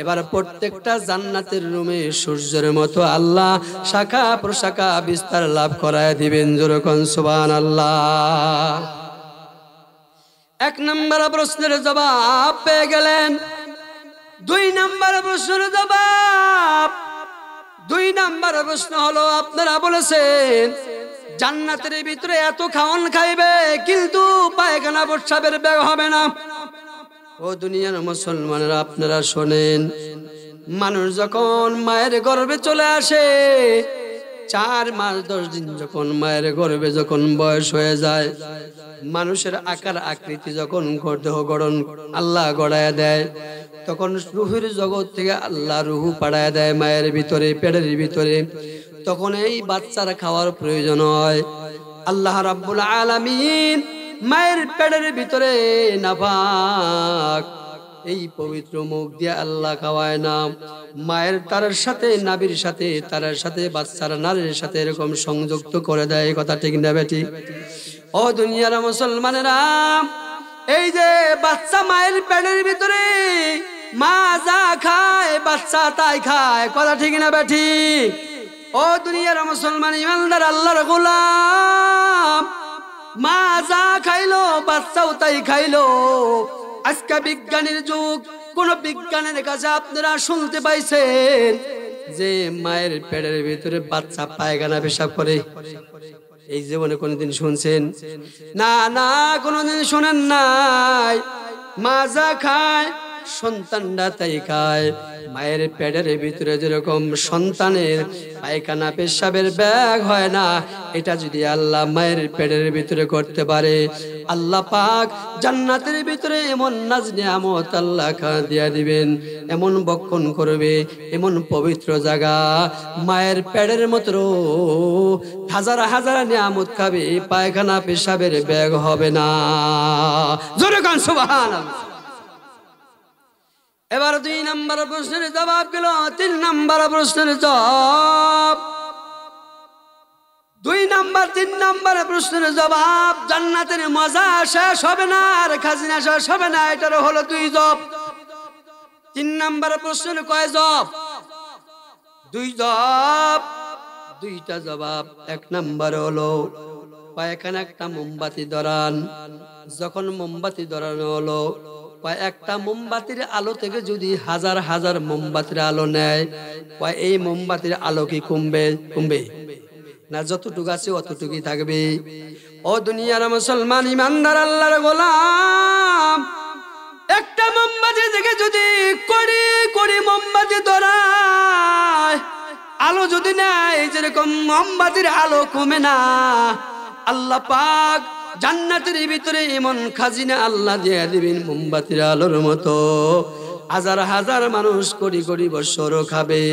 এবার প্রত্যেকটা জান্নাতের রুমে সূর্যের মতো আল্লাহ শাখা প্রশাখা বিস্তার লাভ করায় দিবেন। জোরে কোন সুবহানাল্লাহ। 1 নাম্বার প্রশ্নের জবাব পেয়ে গেলেন। 2 নাম্বার প্রশ্নের জবাব। 2 নাম্বার প্রশ্ন হলো, আপনারা বলেছেন জান্নাতের ভিতরে এত খাওয়ান খাইবে কিন্তু পায়খানা প্রস্রাবের বেগ হবে না। ও দুনিয়ার মুসলমানেরা, আপনারা শোনেন, মানুষ যখন মায়ের গর্ভে চলে আসে, 4 মাস 10 দিন যখন মায়ের গর্ভে যখন বয়স হয়ে যায়, মানুষের আকার আকৃতি যখন দেহ গঠন আল্লাহ গড়ায় দেয়, তখন রুহের জগৎ থেকে আল্লাহ রুহু পাঠায় দেয় মায়ের ভিতরে, পেটের ভিতরে। তখন এই বাচ্চার খাওয়ার প্রয়োজন হয়। আল্লাহ রাব্বুল আলামিন মায়ের পেটের ভিতরে নাপাক এই পবিত্র মুখ দিয়ে আল্লাহ খাওয়ায় না। মায়ের তারের সাথে, নাভির সাথে, তারের সাথে, বাচ্চার নারীর সাথে এরকম সংযুক্ত করে দেয়। কথা ঠিক না বেটি? ও দুনিয়ার মুসলমানেরা, এই যে বাচ্চা মায়ের পেটের ভিতরে, মা যা খায় বাচ্চা তাই খায়। কথা ঠিক না বেটি? ও দুনিয়ার মুসলমান ইমানদার আল্লাহর গোলাম, মা যা খাইলো বাচ্চাও তাই খাইলো। আজকে বিজ্ঞানের যুগ, কোন বিজ্ঞানের কাছে আপনারা শুনতে পাইছেন যে মায়ের পেটের ভিতরে বাচ্চা পায়খানা পেশাব করে? এই জীবনে কোনোদিন শুনছেন? না না, কোনোদিন শোনেন নাই। মা যা খায় সন্তানরা তাই খায়। মায়ের পেটের ভিতরে যেরকম সন্তানের পায়খানা পেশাবের ব্যাগ হয় না, এটা যদি আল্লাহ মায়ের পেটের ভিতরে করতে পারে, আল্লাহ পাক জান্নাতের ভিতরে এমন নাজ নিয়ামত আল্লাহ দিয়া দিবেন, এমন বক্ষণ করবে, এমন পবিত্র জায়গা, মায়ের পেটের মতো হাজার হাজার নিয়ামত খাবে, পায়খানা পেশাবের ব্যাগ হবে না। জোরে গান সুবহানাল্লাহ। এবার 2 নম্বর প্রশ্নের জবাব গেল। 3 নম্বর প্রশ্নের জবাব 2 নম্বর 3 নম্বর প্রশ্নের জবাব, জান্নাতের মজা শেষ হবে না আর খাজিনা শেষ হবে না, এটার হলো 2 জবাব। 3 নম্বর প্রশ্নের কয় জবাব? 2 জবাব, 2টা জবাব। 1 নম্বর হলো এখানে একটা মোমবাতি ধরান। যখন মোমবাতি ধরানো হলো, একটা মোমবাতির আলো থেকে যদি হাজার হাজার মোমবাতির আলো নেয়, এই মোমবাতির আলো কি কমবে? কমবে না, যতটুকু আছে অতটুকুই থাকবে। ও দুনিয়ার মুসলমান ইমানদার আল্লাহর গোলাম, একটা মোমবাতি থেকে যদি কোটি কোটি মোমবাতি ধরায়, আলো যদি নেয়, যেরকম মোমবাতির আলো কমে না, আল্লাহ পাক জান্নাতের ভিতরে এমন খাজিনা আল্লাহ দিয়ে দিবেন মোমবাতির আলোর মতো। হাজার হাজার মানুষ কোটি কোটি বছরও খাবে,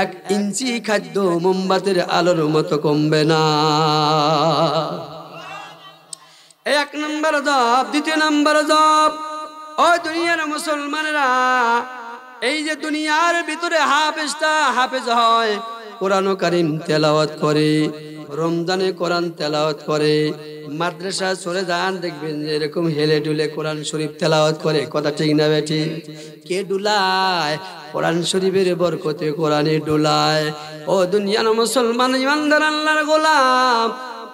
1 ইঞ্চি খাদ্য মোমবাতির আলোর মতো কমবে না। 1 নম্বর জব। 2 নম্বর জব, ও দুনিয়ার মুসলমানেরা, এই যে দুনিয়ার ভিতরে হাফেজ হয়, কোরআন কারীম তেলাওয়াত করে, রমজানে কোরআন তেলাওয়াত করে, মাদ্রাসা চলে যান, দেখবেন যে এরকম হেলে ডুলে কোরআন শরীফ তেলাওয়াত করে। কথা ঠিক না বেঠি? কে ডুলায়? কোরআন শরীফের বরকতে কোরআনে ডুলায়। ও দুনিয়ার মুসলমান ইমানদার আল্লাহর গোলাম,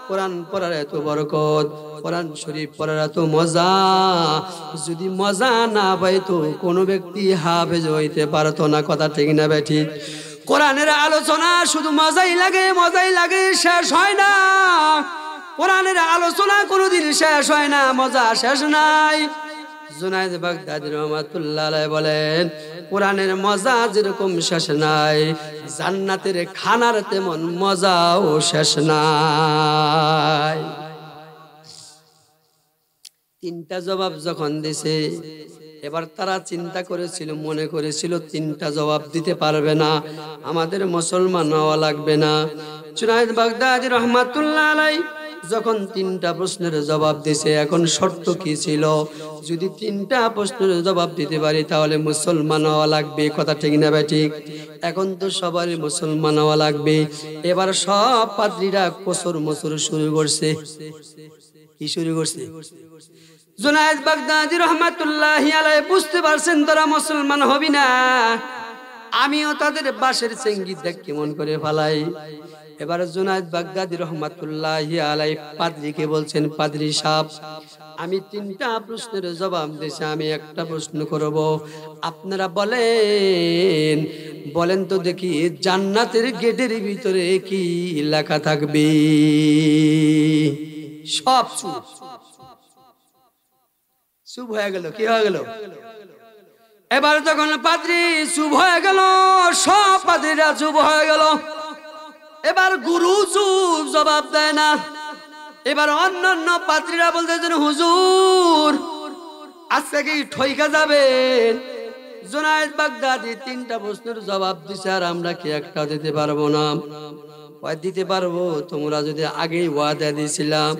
কোরআন পড়ার এত বরকত, কোরআন শরীফ পড়ার এত মজা, যদি মজা না পাইতো কোনো ব্যক্তি হাফেজ হইতে পারতো না। কথা ঠিক না বেঠি? কোরআনের আলোচনা শুধু মজাই লাগে, শেষ হয় না। কোরআনের আলোচনা কোনোদিন শেষ হয় না, মজা শেষ নাই। জুনায়েদ বাগদাদী রাহমাতুল্লাহ আলাইহি বলেন, কোরআনের মজা যেরকম শেষ নাই, জান্নাতের খানার তেমন মজাও শেষ নাই। 3টা জবাব যখন দিছে, এবার তারা চিন্তা করেছিল, মনে করেছিল 3টা জবাব দিতে পারবে না, আমাদের মুসলমান হওয়া লাগবে না। জুনায়েদ বাগদাদী রাহমাতুল্লাহ আলাইহি যখন 3টা প্রশ্নের জবাব দিছে, এখন শর্ত কি ছিল? যদি 3টা প্রশ্নের জবাব দিতে পারি তাহলে মুসলমান হওয়া লাগবে। কথা ঠিক না ভাই? ঠিক। এখন তো সবারই মুসলমান হওয়া লাগবে। এবার সব পাদ্রীরা কসর মসর শুরু করছে। কি শুরু করছে? জুনায়েদ বাগদাদী রাহমাতুল্লাহি আলাইহি বুঝতে পারছেন তারা মুসলমান হবি না, আমিও তাদের বাঁশের চেঙ্গি দেখ কেমন করে ফালাই। এবার জুনায়েদ বাগদাদী রাহমাতুল্লাহি আলাইহি পাদ্রীকে বলছেন, পাদ্রী সাহেব, আমি 3টা প্রশ্নের জবাব দিয়েছি, আমি একটা প্রশ্ন করব, আপনারা বলেন তো দেখি, জান্নাতের গেটের ভিতরে কি লেখা থাকবে? সব চুপ হয়ে গেল। কি হয়ে গেল? এবার যখন পাদ্রী চুপ হয়ে গেল, সব পাদ্রীরা চুপ হয়ে গেল। এবার গুরু চুপ, জবাব দেয় না। এবার অন্যান্য পাদ্রীরা বলতেছেন, হুজুর আজকে কি ঠইকা যাবেন? জুনায়েদ বাগদাদী 3টা প্রশ্নের জবাব দিছে, আর আমরা কি একটা দিতে পারবো না? দিতে পারবো, তোমরা যদি আগেই ওয়াদা দিয়েছিলাম,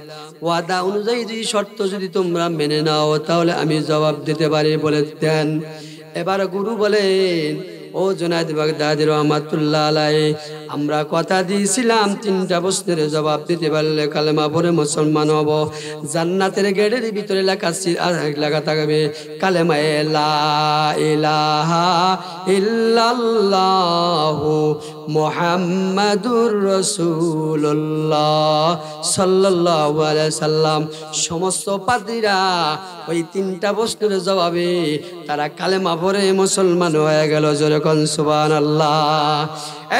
ওয়াদা অনুযায়ী যদি শর্ত যদি তোমরা মেনে নাও তাহলে আমি জবাব দিতে পারি বলে দেন। এবার গুরু বলেন, ও জুনায়েদ বাগদাদী রাহমাতুল্লাহ আলাইহি, আমরা কথা দিয়েছিলাম 3টা প্রশ্নের জবাব দিতে পারলে কালেমা পড়ে মুসলমান হব। জান্নাতের গেটের ভিতরে লেখা থাকবে কালেমা লা ইলাহা ইল্লাল্লাহু মুহাম্মাদুর রাসূলুল্লাহ সাল্লাল্লাহু আলাইহি সাল্লাম। সমস্ত পাদ্রীরা ওই 3টা প্রশ্নের জবাবে তারা কালেমা পড়ে মুসলমান হয়ে গেল। যেরকম সুবহানাল্লাহ।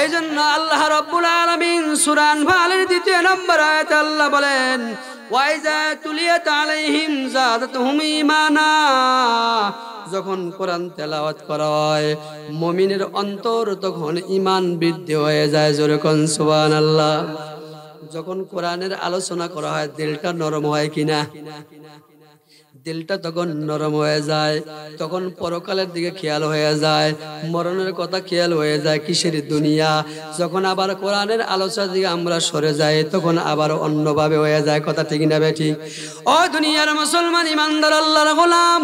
এই জন্য আল্লাহ রাব্বুল আলামিন সূরা আনফালের 2 নম্বর আয়াতে আল্লাহ বলেন ওয়াইজা তুলিয়াত আলাইহিম যাদাতুহুম ঈমানা, যখন কোরআন তেলাওয়াত করা হয় মুমিনের অন্তর তখন ঈমান বৃদ্ধি হয়ে যায়। জোরে কোন সুবহানাল্লাহ। যখন কোরআনের আলোচনা করা হয় দিলটা নরম হয় কিনা? দিলটা তখন নরম হয়ে যায়, তখন পরকালের দিকে খেয়াল হয়ে যায়, মরণের কথা খেয়াল হয়ে যায়, কিসের দুনিয়া। যখন আবার কোরআনের আলোচনার দিকে আমরা সরে যাই তখন আবার অন্যভাবে হয়ে যায়। কথা ঠিক না বেঠিক? ও দুনিয়ার মুসলমান ইমানদার আল্লাহর গোলাম,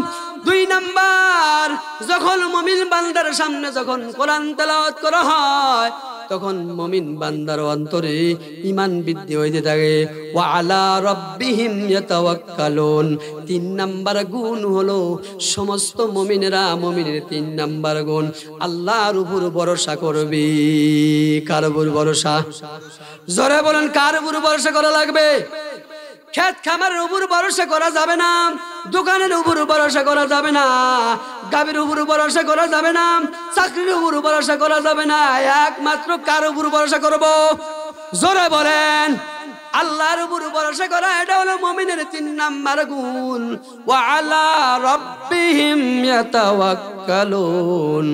2 নাম্বার, যখন মুমিন বান্দার সামনে যখন কোরআন তেলাওয়াত করা হয় তখন মুমিন বান্দার অন্তরে ঈমান বৃদ্ধি হইতে থাকে। ওয়া আলা রাব্বিহিম ইয়াতাওয়াক্কালুন, 3 নাম্বার গুণ হলো সমস্ত মুমিনেরা, মুমিনের 3 নাম্বার গুণ, আল্লাহর উপর ভরসা করবে। কার উপর ভরসা? জোরে বলেন, কার উপর ভরসা করা লাগবে? খেত খামারের উপর ভরসা করা যাবে না, দোকানের উপর ভরসা করা যাবে না, গাভীর উপর ভরসা করা যাবে না, চাকরির উপর ভরসা করা যাবে না। একমাত্র কার উপর ভরসা করব? জোরে বলেন, আল্লাহর উপর ভরসা করা। এটা হলো মুমিনের 3 নাম্বার গুণ। ওয়া আলা রাব্বিহিম ইয়াতাওয়াক্কালুন,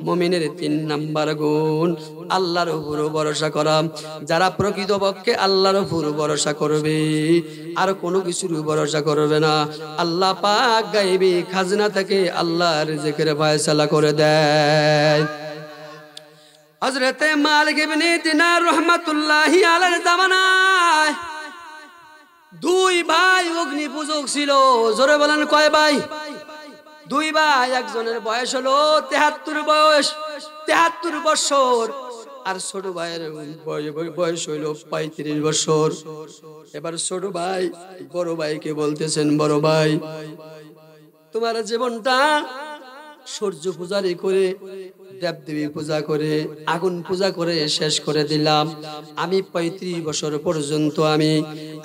মুমিনের 3 নাম্বার গুণ আল্লাহর উপর ভরসা করা। যারা প্রকৃতপক্ষে আল্লাহর উপর ভরসা করবে আর কোনো কিছুর ভরসা করবে না, আল্লাহ পাক গায়বী খাজনা থেকে আল্লাহর রিজিকের ফয়সালা করে দেয়। হযরতে মালিক ইবনে দিনার রাহমাতুল্লাহি আলাইহির জামানায় 2 ভাই অগ্নি পূজক ছিল। জোরে বলেন, কয় ভাই? 2 ভাই। একজনের বয়স হলো 73 বছর, আর ছোট ভাইয়ের বয়স হইল 35 বছর। এবার ছোট ভাই বড় ভাইকে বলতেছেন, বড় ভাই, তোমার জীবনটা সূর্য পূজারি করে, দেবদেবী পূজা করে, আগুন পূজা করে শেষ করে দিলাম। আমি 35 বছর পর্যন্ত আমি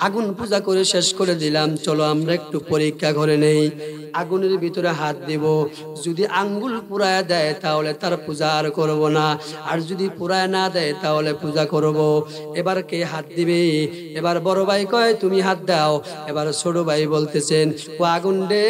আগুন পূজা করে শেষ করে দিলাম। চলো আমরা একটু পরীক্ষা করে নেই। আগুনের ভিতরে হাত দেব, যদি আঙ্গুল পুরায়া দেয় তাহলে তার পূজা আর করব না, আর যদি পুরায়া না দেয় তাহলে পূজা করব। এবার কে হাত দিবে? এবার বড় ভাই কয় তুমি হাত দাও। এবার ছোট ভাই বলতেছেন, ও আগুন রে,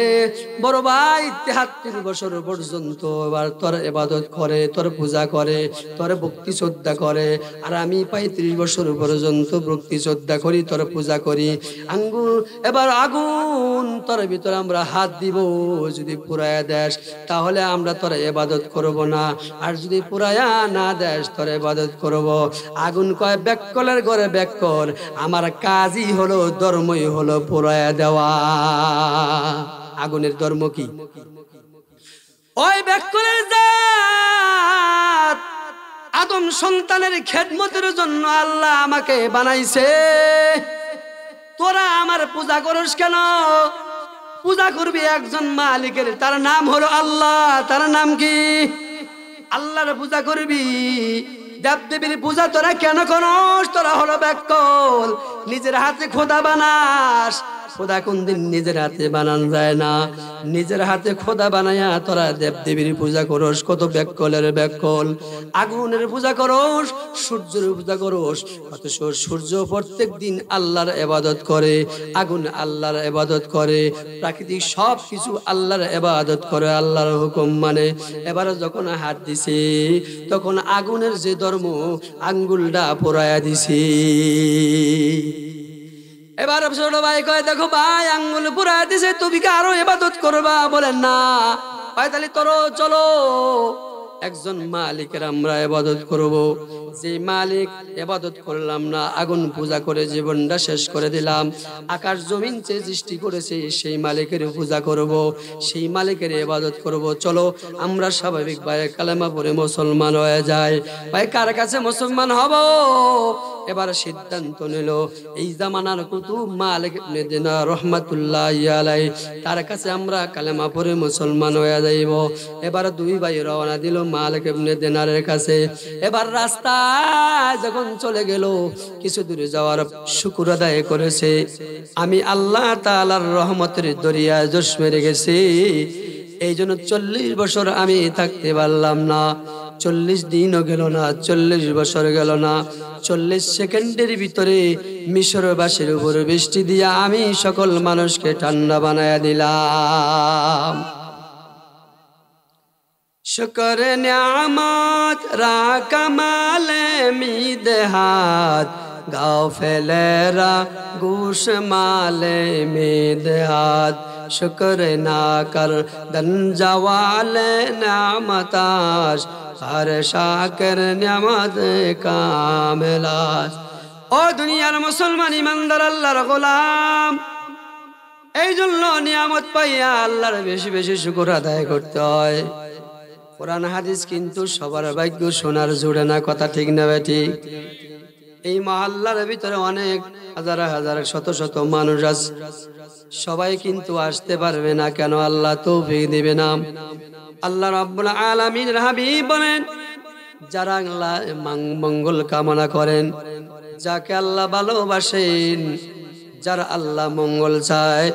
বড় ভাই 73 বছর পর্যন্ত এবার তোর ইবাদত করে, তোর পূজা করে, তোর ভক্তি শ্রদ্ধা করে, আর আমি 35 বছর পর্যন্ত ভক্তি শ্রদ্ধা করি, তোর পূজা করি। আঙ্গুল এবার আগুন তোর ভিতরে আমরা হাত দিব, যদি পুরায়া দেশ তাহলে আমরা তোর ইবাদত করব না, আর যদি পুরায়া না দেশ তোর ইবাদত করব। আগুন কয়, ব্যাককলের ঘরে ব্যাককল, আমার কাজই হলো, ধর্মই হলো পুরায়া দেওয়া। আগুনের ধর্ম কি? ওই ব্যাককলের জাত আদম সন্তানের খেদমতের জন্য আল্লাহ আমাকে বানাইছে। তোরা আমার পূজা করস কেন? পূজা করবি একজন মালিকের, তার নাম হলো আল্লাহ। তার নাম কি? আল্লাহর পূজা করবি। দেবদেবীর পূজা তোরা কেন করস? তোরা হলো ব্যাককল, নিজের হাতে খোদা বানাস। খোদা কোনদিন নিজের হাতে বানানো যায় না। নিজের হাতে খোদা বানায়া তোরা দেবদেবীর পূজা করস। কত ব্যাককলের ব্যাককল। আগুনের পূজা করস, সূর্যের পূজা করস, অথচ সূর্য প্রত্যেক দিন আল্লাহর ইবাদত করে, আগুন আল্লাহর ইবাদত করে, প্রাকৃতিক সব কিছু আল্লাহর ইবাদত করে, আল্লাহর হুকুম মানে। এবারে যখন হাত দিছে তখন আগুনের যে ধর্ম, আঙ্গুলটা পোড়ায়া দিছে। এবার ছোট ভাই কয়, দেখো ভাই আঙ্গুল পুরা দিছে, তুমি কি আরো ইবাদত করবা? বলেন না। ভাই তাহলে তোরো চলো, একজন মালিকের আমরা ইবাদত করব। যে মালিক ইবাদত করলাম না, আগুন পূজা করে জীবনটা শেষ করে দিলাম। আকাশ জমিন যে সৃষ্টি করেছে সেই মালিকের পূজা করব, সেই মালিকের ইবাদত করব। চলো আমরা স্বাভাবিক ভাই কালেমা পড়ে মুসলমান হয়ে যায়। ভাই কার কাছে মুসলমান হব? এবার সিদ্ধান্ত নিল এই জামানার কুতুব মালিক ইবনে দিনার রাহমাতুল্লাহি আলাইহি, তার কাছে আমরা কালেমা পড়ে মুসলমান হয়ে যাইব। এবার 2 ভাই রওনা দিল মালিক ইবনে দিনারের কাছে। এবার রাস্তায় যখন চলে গেল, কিছু দূরে যাওয়ার শুকর আদায় করেছে, আমি আল্লাহ তাআলার রহমতের দরিয়ায় জোশ মেরে গেছি, এই জন্য 40 বছর আমি থাকতে পারলাম না। 40 দিনও গেল না, 40 বছর গেল না, 40 সেকেন্ডের ভিতরে মিশরবাসীর উপর বৃষ্টি দিয়া আমি সকল মানুষকে ঠান্ডা বানায়া দিলাম। শুকর নিয়ামত রা কমালে মিদহাত গাফেলেরা গুশ মালে মিদহাত শুকর না কর দন জওয়ালে নিয়ামতাস হর শাকির নিয়ামত কামিলাস। ও দুনিয়ার মুসলমান ইমানদার আল্লাহর গোলাম, এই জন্য নিয়ামত পাইয়া আল্লাহর বেশি বেশি শুকর আদায় করতে হয়। কোরআন হাদিস কিন্তু সবার ভাগ্য শোনার জুড়ে না, কথা ঠিক না ঠিক? এই মহল্লার ভিতরে অনেক হাজার হাজার শত শত মানুষ আছে, সবাই কিন্তু আসতে পারবে না। কেন? আল্লাহ তৌফিক দিবে না। আল্লাহ রাব্বুল আলামিনের হাবিব বলেন, যারা আল্লাহ মঙ্গল কামনা করেন, যাকে আল্লাহ ভালোবাসেন, যার আল্লাহ মঙ্গল চায়,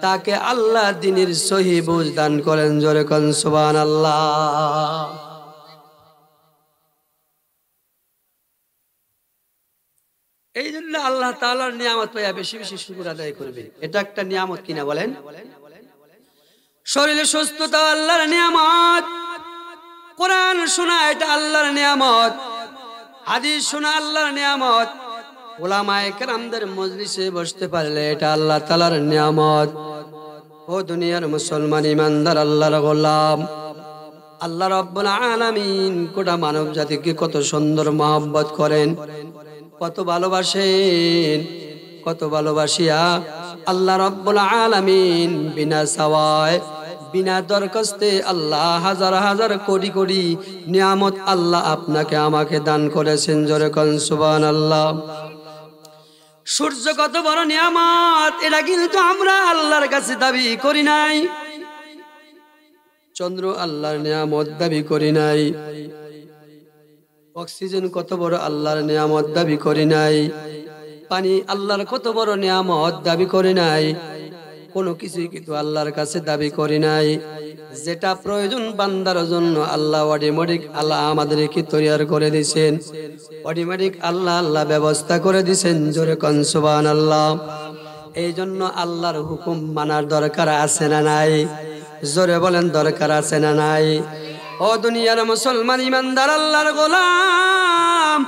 তাকে আল্লাহ দ্বীনের সহি বুঝ দান করেন। জোরে কোন সুবহানাল্লাহ। এই জন্য আল্লাহ তাআলার নিয়ামত পাইয়া বেশি বেশি শুকর আদায় করবে। এটা একটা নিয়ামত কিনা বলেন? শরীরে সুস্থতা আল্লাহর নিয়ামত, কোরআন শোনা এটা আল্লাহর নিয়ামত, হাদিস শোনা আল্লাহর নিয়ামত, উলামায়ে কেরামদের মজলিসে বসতে পারলে এটা আল্লাহ তাআলার নিয়ামত। ও দুনিয়ার মুসলমান ইমানদার আল্লাহর গোলাম, আল্লাহ রাব্বুল আলামিন গোটা মানব জাতিকে কত সুন্দর মহব্বত করেন, কত ভালোবাসেন, কত ভালোবাসিয়া আল্লাহ রাব্বুল আলামিন বিনা সাওয়ায় বিনা দরখাস্তে আল্লাহ হাজার হাজার কোটি কোটি নিয়ামত আল্লাহ আপনাকে আমাকে দান করেছেন। জোরে কোন সুবহানাল্লাহ। সূর্য কত বড় নিয়ামত, এটা কিন্তু আমরা আল্লাহর কাছে দাবি করি নাই। চন্দ্র আল্লাহর নিয়ামত দাবি করি নাই। অক্সিজেন কত বড় আল্লাহর নিয়ামত দাবি করি নাই। পানি আল্লাহর কত বড় নিয়ামত দাবি করি নাই। কোনো কিছুই কিন্তু আল্লাহর কাছে দাবি করি নাই। যেটা প্রয়োজন বান্দার জন্য আল্লাহ অটোমেটিক আল্লাহ আমাদেরকে তৈরি করে দিয়েছেন, অটোমেটিক আল্লাহ আল্লাহ ব্যবস্থা করে দিয়েছেন। জোরে কোন সুবহানাল্লাহ। এই জন্য আল্লাহর হুকুম মানার দরকার আছে না নাই? জোরে বলেন, দরকার আছে না নাই? ও দুনিয়ার মুসলমান ইমানদার আল্লাহর গোলাম,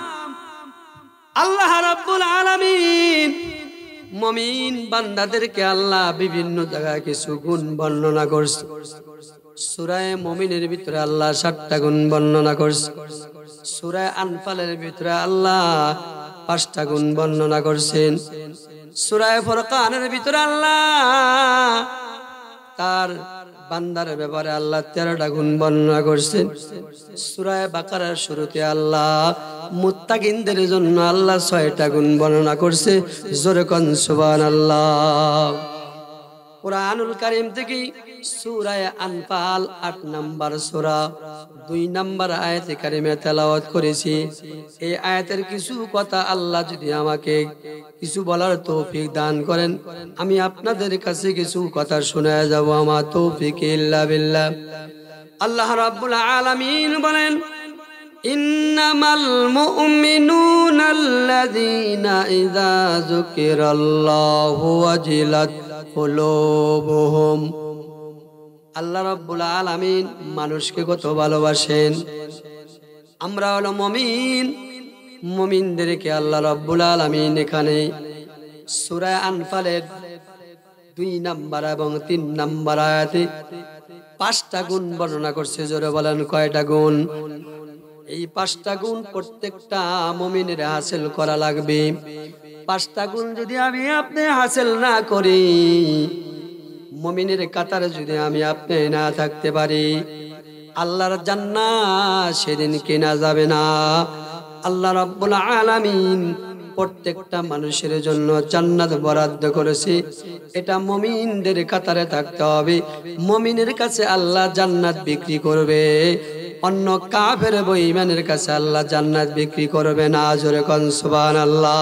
আল্লাহ রাব্বুল আলামিন মুমিন বান্দাদেরকে আল্লাহ বিভিন্ন জায়গায় কিছু গুণ বর্ণনা করছে। সূরা মুমিনের ভিতরে আল্লাহ 7টা গুণ বর্ণনা করছে। সূরা আনফালের ভিতরে আল্লাহ 5টা গুণ বর্ণনা করছেন। সূরা ফুরকানের ভিতরে আল্লাহ তার বান্দার ব্যাপারে আল্লাহ 13টা গুণ বর্ণনা করছেন। সূরা বাকারার শুরুতে আল্লাহ মুত্তাকিনদের জন্য আল্লাহ 6টা গুণ বর্ণনা করছে। জোরে কোন সুবহানাল্লাহ। কুরআনুল কারীম থেকে সূরা আনফাল 8 নম্বর সূরা 2 নম্বর আয়াতে কারিমে তেলাওয়াত করেছি। এই আয়াতের কিছু কথা আল্লাহ যদি আমাকে কিছু বলার তৌফিক দান করেন, আমি আপনাদের কাছে কিছু কথা শোনায় যাব। আমার তৌফিক ইল্লা বিল্লাহ। আল্লাহ রাব্বুল আলামিন বলেন, ইন্নামাল মুমিনুনা আল্লাযীনা ইযা যুকিরাল্লাহু ওয়াজিলাত কুলুবুহুম। আল্লাহ রাব্বুল আলামিন মানুষকে কত ভালোবাসেন। আমরা হলো মুমিন, মুমিনদেরকে আল্লাহ রাব্বুল আলামিন এখানে সূরা আনফালের 2 নম্বর এবং 3 নম্বর আয়াতে 5টা গুণ বর্ণনা করছে। জোরে বলেন, কয়টা গুণ? এই 5টা গুণ প্রত্যেকটা মুমিনের হাসিল করা লাগবে। 5টা গুণ যদি আমি আপনি হাসিল না করি, মুমিনের কাতারে যদি আমি আপনি না থাকতে পারি, আল্লাহর জান্নাত সেদিন কেনা যাবে না। আল্লাহ রাব্বুল আলামিন প্রত্যেকটা মানুষের জন্য জান্নাত বরাদ্দ করেছে। এটা মুমিনদের কাতারে থাকতে হবে। মুমিনের কাছে আল্লাহ জান্নাত বিক্রি করবে, অন্য কাফের বেঈমানের কাছে আল্লাহ জান্নাত বিক্রি করবে না। জোরে কোন সুবহানাল্লাহ।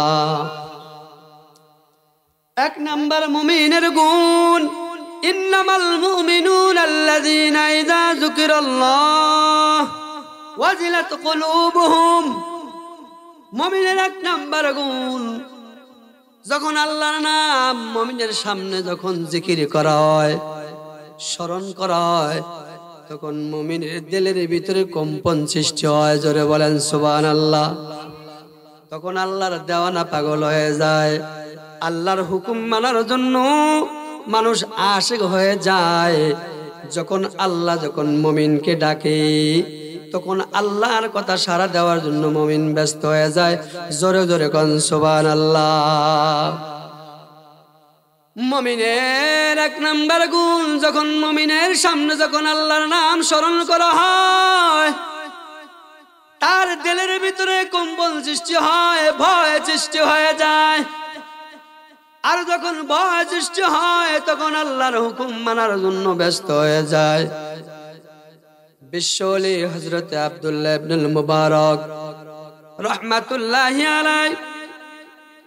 1 নম্বর মুমিনের গুণ, ইন্নামাল মুমিনুনা আল্লাযীনা ইযা যুকিরাল্লাহ ওয়াজিলাত কুলুবুহুম, মুমিনের এক নাম্বার গুণ, যখন আল্লাহর নাম মুমিনের সামনে যখন জিকির করা হয়, স্মরণ করা হয়, তখন মুমিনের দিলের ভিতরে কম্পন সৃষ্টি হয়। জোরে বলেন সুবহানাল্লাহ। তখন আল্লাহর দেওয়ানা পাগল হয়ে যায়, আল্লাহর হুকুম মানার জন্য মানুষ আশিক হয়ে যায়। যখন মুমিনকে ডাকে, তখন আল্লাহর কথা সাড়া দেওয়ার জন্য মুমিন ব্যস্ত হয়ে যায়। জোরে জোরে কোন সুবহানাল্লাহ। মুমিনের এক নাম্বার গুণ, যখন মুমিনের সামনে যখন আল্লাহর নাম স্মরণ করা হয়, তার দিলের ভিতরে কম্পন সৃষ্টি হয়, ভয় সৃষ্টি হয়ে যায়। আর যখন ভয় সৃষ্টি হয়, তখন আল্লাহর হুকুম মানার জন্য ব্যস্ত হয়ে যায়। বিশ্বলি হযরত আব্দুল্লাহ ইবনুল মুবারক রাহমাতুল্লাহি আলাইহি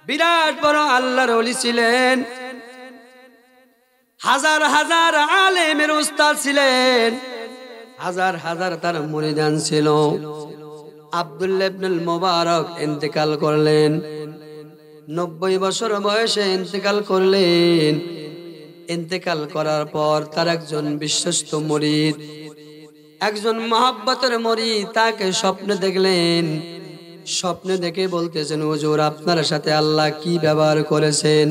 বিরাট বড় আল্লাহর ওলি ছিলেন, হাজার হাজার আলেমের উস্তাদ ছিলেন, হাজার হাজার তার মুরিদান ছিল। আব্দুল্লাহ ইবনুল মুবারক ইন্তেকাল করলেন, 90 বছর বয়সে ইন্তেকাল করলেন। ইন্তেকাল করার পর তার একজন বিশ্বস্ত মুরিদ, একজন মহব্বতের মুরিদ তাকে স্বপ্নে দেখলেন। স্বপ্নে দেখে বলতেছেন, হুজুর আপনার সাথে আল্লাহ কি ব্যবহার করেছেন?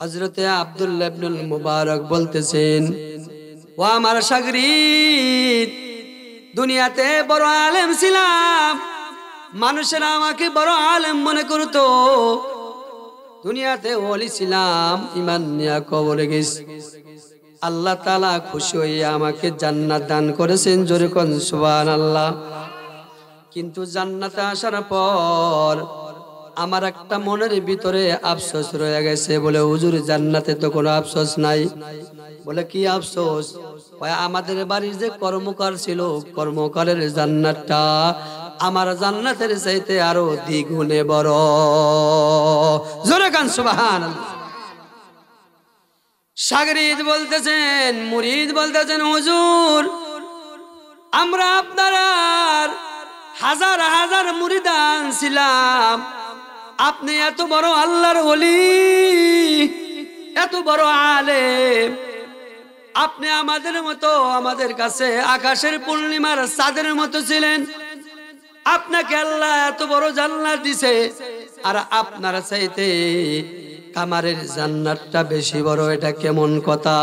হযরতে আব্দুল্লাহ ইবনুল মুবারক বলতেছেন, ও আমার শাগরিদ, দুনিয়াতে বড় আলেম ছিলাম, মানুষেরা আমাকে বড় আলেম মনে করতো, দুনিয়াতে ওলি ছিলাম, ঈমান নিয়ে কবরে গেছি। আল্লাহ তাআলা খুশি হয়ে আমাকে জান্নাত দান করেছেন। জোরে কোন সুবহানাল্লাহ। কিন্তু জান্নাতে আসার পর আমার একটা মনের ভিতরে আফসোস রয়ে গেছে। বলে, হুজুর জান্নাতে তো কোনো আফসোস নাই। বলে, কি আফসোস? আমাদের বাড়ির যে কর্মকার ছিল, কর্মকারের জান্নাতটা আমার জান্নাতের চাইতে আরো দ্বিগুণে বড়। জোরে কান সুবহানাল্লাহ। শাগরিদ বলতেছেন, মুরিদ বলতেছেন, হুজুর আমরা আপনার হাজার হাজার মুরিদান ছিলাম, আপনি এত বড় আল্লাহর ওলি, এত বড় আলেম, আপনি আমাদের মতো, আমাদের কাছে আকাশের পূর্ণিমার চাঁদের মতো ছিলেন। আপনাকে আল্লাহ এত বড় জান্নাত দিছে, আর আপনার চাইতে কামারের জান্নাতটা বেশি বড়। এটা কেমন কথা?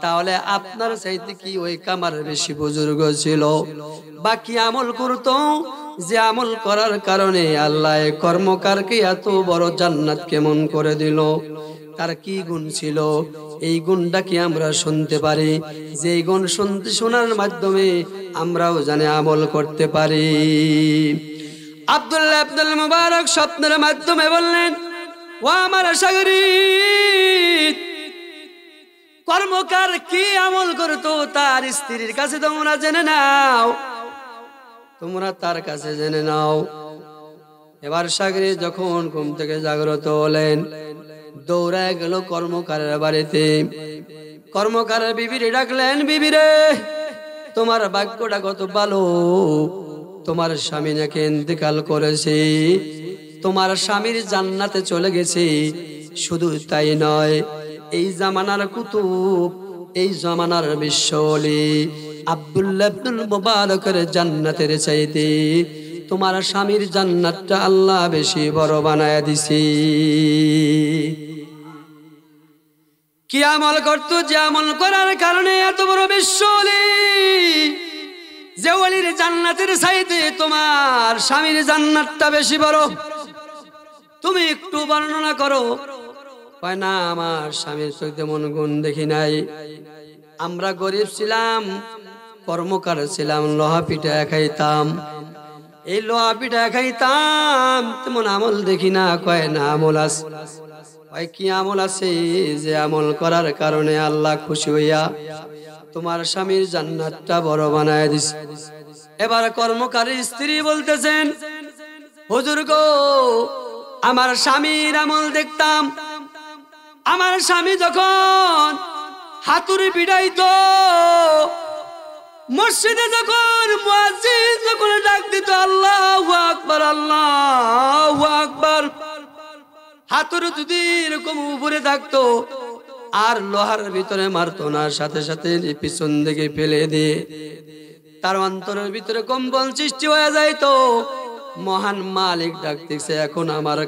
তাহলে আপনার চাইতে কি ওই কামার বেশি বুজুর্গ ছিল? বাকি আমল করতো, যে আমল করার কারণে আল্লাহ কর্মকারকে এত বড় জান্নাত কেমন করে দিল? তার কি গুণ ছিল? এই গুণটা কি আমরা শুনতে পারি? যে গুণ শোনার মাধ্যমে আমরাও জানে আমল করতে পারি। আব্দুল্লাহ ইবনুল মুবারক স্বপ্নের মাধ্যমে বললেন, ও আমার শাগরিদ, কর্মকার কি আমল করতো তার স্ত্রীর কাছে তোমরা জেনে নাও, তোমরা তার কাছে জেনে নাও। এবার শাগরিদ যখন ঘুম থেকে জাগ্রত হলেন, দৌড়ায় গেল কর্মকারের বাড়িতে। কর্মকারের বিবিরে ডাকলেন, বিবিরে তোমার ভাগ্যটা কত ভালো, তোমার স্বামী নাকি ইন্তেকাল করেছে, তোমার স্বামীর জান্নাতে চলে গেছে। শুধু তাই নয়, এই জামানার কুতুব, এই জামানার বিশ্বলি আব্দুল্লাহ ইবনুল মুবারকের জান্নাতের চাইতে তোমার স্বামীর জান্নাতটা আল্লাহ বেশি বড় বানায় দিছে। কি আমল করতো, যে আমল করার কারণে এত বড় বিশ্বলি, যে ওলির জান্নাতের চাইতে তোমার স্বামীর জান্নাতটা বেশি বড়, তুমি একটু বর্ণনা করো। কয় না, আমার স্বামীর চোখে তেমন গুণ দেখি নাই, আমরা গরিব ছিলাম, কর্মকার ছিলাম, লোহা পিঠা খাইতাম, এই লোহা পিঠা খাইতাম, তেমন আমল দেখি না। কয় না, আমল আছে। কয় কি আমল আছে? যে আমল করার কারণে আল্লাহ খুশি হইয়া তোমার স্বামীর জান্নাতটা বড় বানায় দিছে। এবার কর্মকারী স্ত্রী বলতেছেন, হুজুর গো, আমার স্বামীর আমল দেখতাম, আমার স্বামী যখন হাতুড়ি পিটাইতো, মসজিদে যখন মুয়াজ্জিন যখন ডাক দিত আল্লাহু আকবার আল্লাহু আকবার, হাতুর যদি এরকম উপরে থাকতো আর লোহার ভিতরে মারতো না, সাথে সাথে পিছন দিকে ফেলে দিয়ে তার অন্তরের ভিতরে কম্পন সৃষ্টি হয়ে যাইতো। মহান মালিক ডাকতেছে, এখন আমার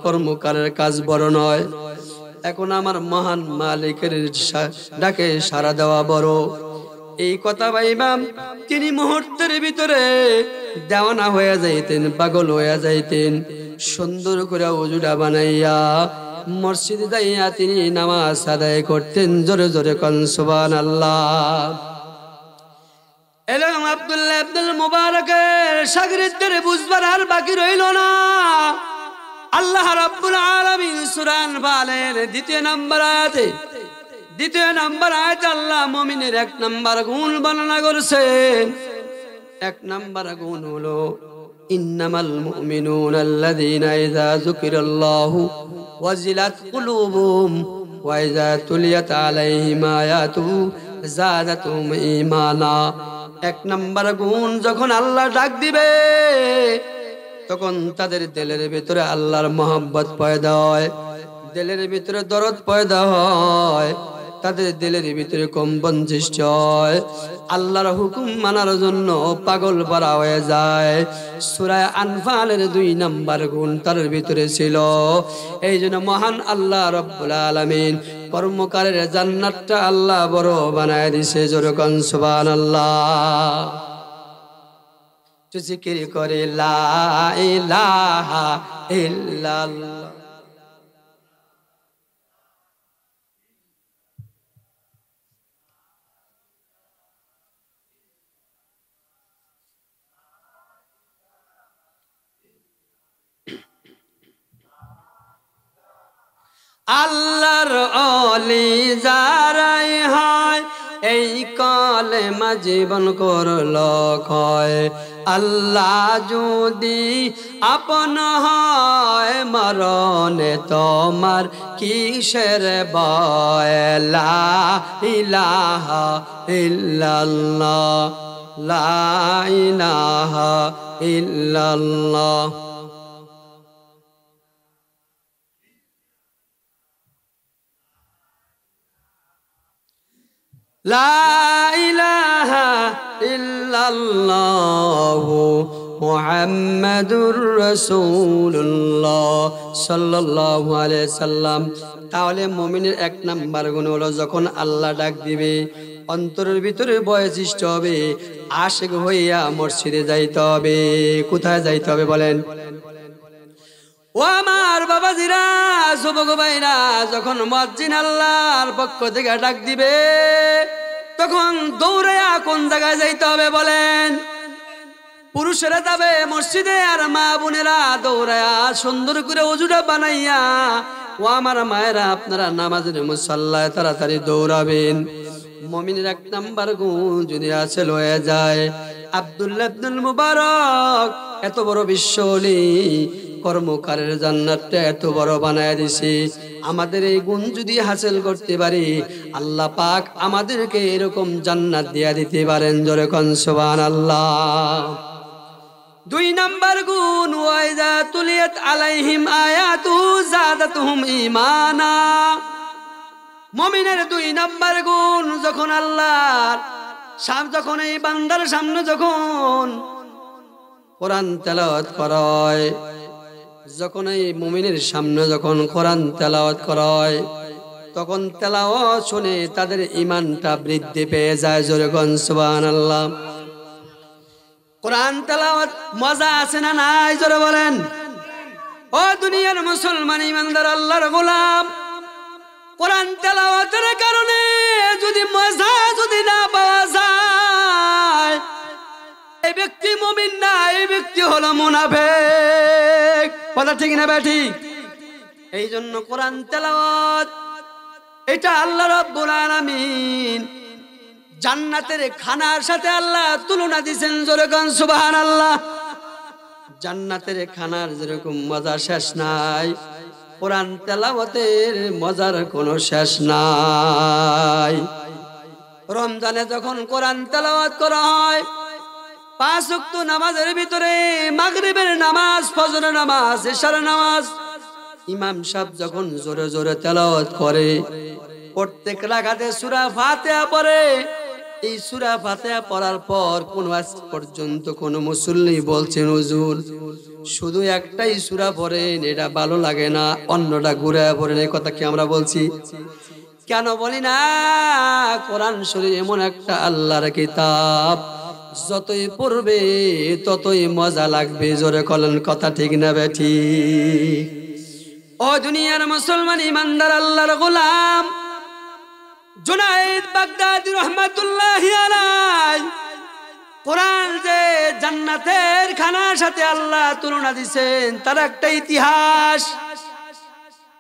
কর্মকারের কাজ বড় নয়, এখন আমার মহান মালিকের ডাকে সাড়া দেওয়া বড়। এই কথা ভাইবা তিনি মুহূর্তের ভিতরে দেওয়ানা হয়ে যাইতেন, পাগল হয়ে যাইতেন। সুন্দর করে ওজুটা বানাইয়া মসজিদে যাইয়া তিনি নামাজ আদায় করতেন। জোরে জোরে কোন সুবহানাল্লাহ। এরকম আব্দুল্লাহ ইবনুল মুবারকের শাগিরদের বুঝবার আর বাকি রইল না। আল্লাহ রাব্বুল আলামিন সূরা আনফালের দ্বিতীয় নম্বর আয়াতে আল্লাহ মুমিনের এক নম্বর গুণ বর্ণনা করেছেন। এক নম্বর গুণ হলো ইন্নামাল মুমিনুনা আল্লাযীনা ইযা যুকিরাল্লাহু ওয়াজিলাত কুলুবুহুম ওয়া ইযা তুলিয়াত আলাইহিম আয়াতুহু যাদাতুহুম ঈমানা। এক নম্বর গুণ, যখন আল্লাহ ডাক দিবে তখন তাদের দিলের ভিতরে আল্লাহর মহব্বত পয়দা হয়, দিলের ভিতরে দরদ পয়দা হয়, তাদের দিলের ভিতরে কম্পন সৃষ্টি হয়, আল্লাহর হুকুম মানার জন্য পাগল পারা হয়ে যায়। সূরা আনফালের 2 নম্বর গুণ তার ভিতরে ছিল। এই জন্য মহান আল্লাহ রাব্বুল আলামিন কর্মকারের জান্নাতটা আল্লাহ বড় বানায় দিয়েছে। জোরে কোন সুবহানাল্লাহ। জিকির করে লা ইলাহা ইল্লাল্লাহ। আল্লাহর ওলি যারাই হয় এই কলেমা জীবন করল ক্ষয়। আল্লাহ যদি আপন হয় মরণে তোমার কিসের ভয়। লা ইলাহা ইল্লাল্লাহ, লা ইলাহা ইল্লাল্লাহ। লা ইলাহা ইল্লাল্লাহু মুহাম্মাদুর রাসূলুল্লাহ সাল্লাল্লাহু আলাইহি সাল্লাম। তাহলে মুমিনের এক নাম্বার গুণ হলো যখন আল্লাহ ডাক দিবে অন্তরের ভিতরে ভয় সৃষ্টি হবে, আশিক হইয়া মসজিদে যাইতে হবে। কোথায় যাইতে হবে বলেন? ও আমার বাবাজিরা, যুবক ভাইরা, যখন মুয়াজ্জিন আল্লাহর পক্ষ থেকে ডাক দিবে তখন দৌড়াইয়া কোন জায়গায় যাইতে হবে বলেন? পুরুষেরা যাবে মসজিদে, আর মা বোনেরা দৌড়াইয়া সুন্দর করে ওযুটা বানাইয়া, ও আমার মায়েরা আপনারা নামাজের মুসাল্লায় তাড়াতাড়ি দৌড়াবেন। মুমিনের এক নাম্বার গুণ যদি হাসিল হয়ে যায়, আব্দুল্লাহ ইবনুল মুবারক এত বড় বিশ্বলি কর্মকারের জান্নাতটা এত বড় বানায় দিছে। আমাদের এই গুণ যদি হাসিল করতে পারি আল্লাহ পাক আমাদেরকে এরকম জান্নাত দিয়া দিতে পারেন। জোরে কোন সুবহানাল্লাহ। 2 নাম্বার গুণ ওয়াইদা তুলিয়াত আলাইহিম আয়াতু যাদাতুহুম ঈমানা। মুমিনের 2 নাম্বার গুণ, যখন আল্লাহর যখন এই বান্দার সামনে যখন কোরআন তেলাওয়াত করা হয়, যখন এই মুমিনের সামনে যখন কোরআন তেলাওয়াত করা হয় তখন তেলাওয়াত শুনে তাদের ঈমানটা বৃদ্ধি পেয়ে যায়। জোরে কোন সুবহানাল্লাহ। কোরআন তেলাওয়াত মজা আছে না নাই? জোরে বলেন। ও দুনিয়ার মুসলমান ইমানদার আল্লাহর গোলাম, কোরআন তেলাওয়াতের কারণে যদি মজা যদি না পাওয়া যায়, এই ব্যক্তি মুমিন না, এই ব্যক্তি হলো মুনাফিক। কথা ঠিক না ঠিক? এই জন্য কোরআন তেলাওয়াত এটা আল্লাহ রাব্বুল আলামিন জান্নাতের খানার সাথে আল্লাহ তুলনা দিয়েছেন। জোরে কোন সুবহানাল্লাহ। জান্নাতের খানার যেরকম মজা শেষ নাই, কোরআন তেলাওয়াতের মজার কোনো শেষ নাই। রমজানে যখন কোরআন তেলাওয়াত করা হয়, 5 ওয়াক্ত নামাজের ভিতরে মাগরিবের নামাজ, ফজরের নামাজ, ইশার নামাজ ইমাম সাহেব যখন জোরে জোরে তেলাওয়াত করে, প্রত্যেক রাকাতে সূরা ফাতিহা পড়ে। এই সূরা ফাতিহা পড়ার পর কোন আজ পর্যন্ত কোন মুসল্লি বলছেন হুজুর শুধু একটাই সূরা পড়েন, এটা ভালো লাগে না, অন্যটা ঘুরে পড়েন। এই কথা কি আমরা বলছি? কেন বলি না? কোরআন শরীফ এমন একটা আল্লাহর কিতাব, যতই পড়বে ততই মজা লাগবে। জোরে বলেন, কথা ঠিক না বেঠি? ও দুনিয়ার মুসলমান ইমানদার আল্লাহর গোলাম, জুনায়েদ বাগদাদী রহমাতুল্লাহি আলাইহি কোরআন যে জান্নাতের খানার সাথে আল্লাহ তুলনা দিয়েছেন, তার একটা ইতিহাস।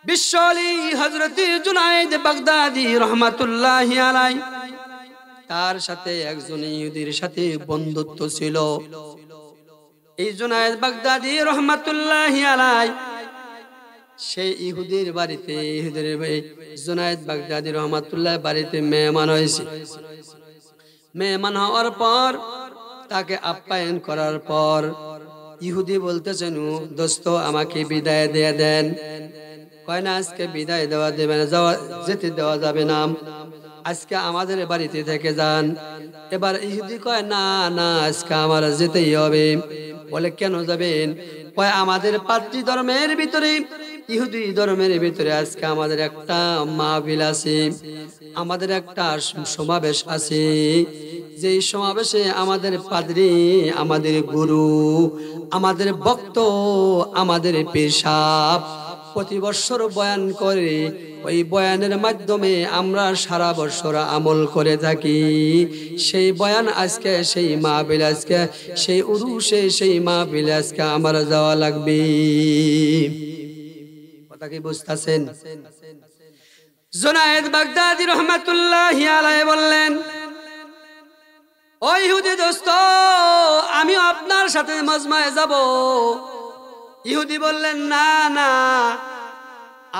বিশ্বলি হযরত জুনায়েদ বাগদাদী রহমাতুল্লাহি আলাইহি তার সাথে একজন ইহুদির সাথে বন্ধুত্ব ছিল। এই জুনায়েদ বাগদাদী রহমাতুল্লাহি আলাইহি সেই ইহুদির বাড়িতে, জুনায়েদ বাগদাদী রহমাতুল্লাহ বাড়িতে মেহমান হয়েছে। মেহমান হওয়ার পর তাকে আপ্যায়ন করার পর ইহুদি বলতেছেন, দোস্ত আমাকে বিদায় দিয়ে দেন। কয় না, আজকে বিদায় দেওয়া দেবে না, যেতে দেওয়া যাবে না, আজকে আমাদের বাড়িতে থেকে যান। এবার ইহুদি কয়, না না, আজকে আমার যেতেই হবে। বলে, কেন যাবেন? কয়, আমাদের পাত্রী ধর্মের ভিতরে, ইহুদি ধর্মের ভিতরে আজকে আমাদের একটা মাহফিল আছে, আমাদের একটা সমাবেশ আছে। যেই সমাবেশে আমাদের পাদ্রী, আমাদের গুরু, আমাদের ভক্ত, আমাদের পীর সাহেব প্রতি বছর বয়ান করে। ওই বয়ানের মাধ্যমে আমরা সারা বছর আমল করে থাকি। সেই বয়ান আজকে, সেই মাহফিল আজকে, সেই উরুসে, সেই মাহফিল আজকে আমার যাওয়া লাগবে। কথা কি বুঝতেছেন? জুনায়েদ বাগদাদী রহমাতুল্লাহি আলাইহি বললেন, ও ইহুদি দোস্ত, আমিও আপনার সাথে মজমায় যাব। ইহুদি বললেন, না না,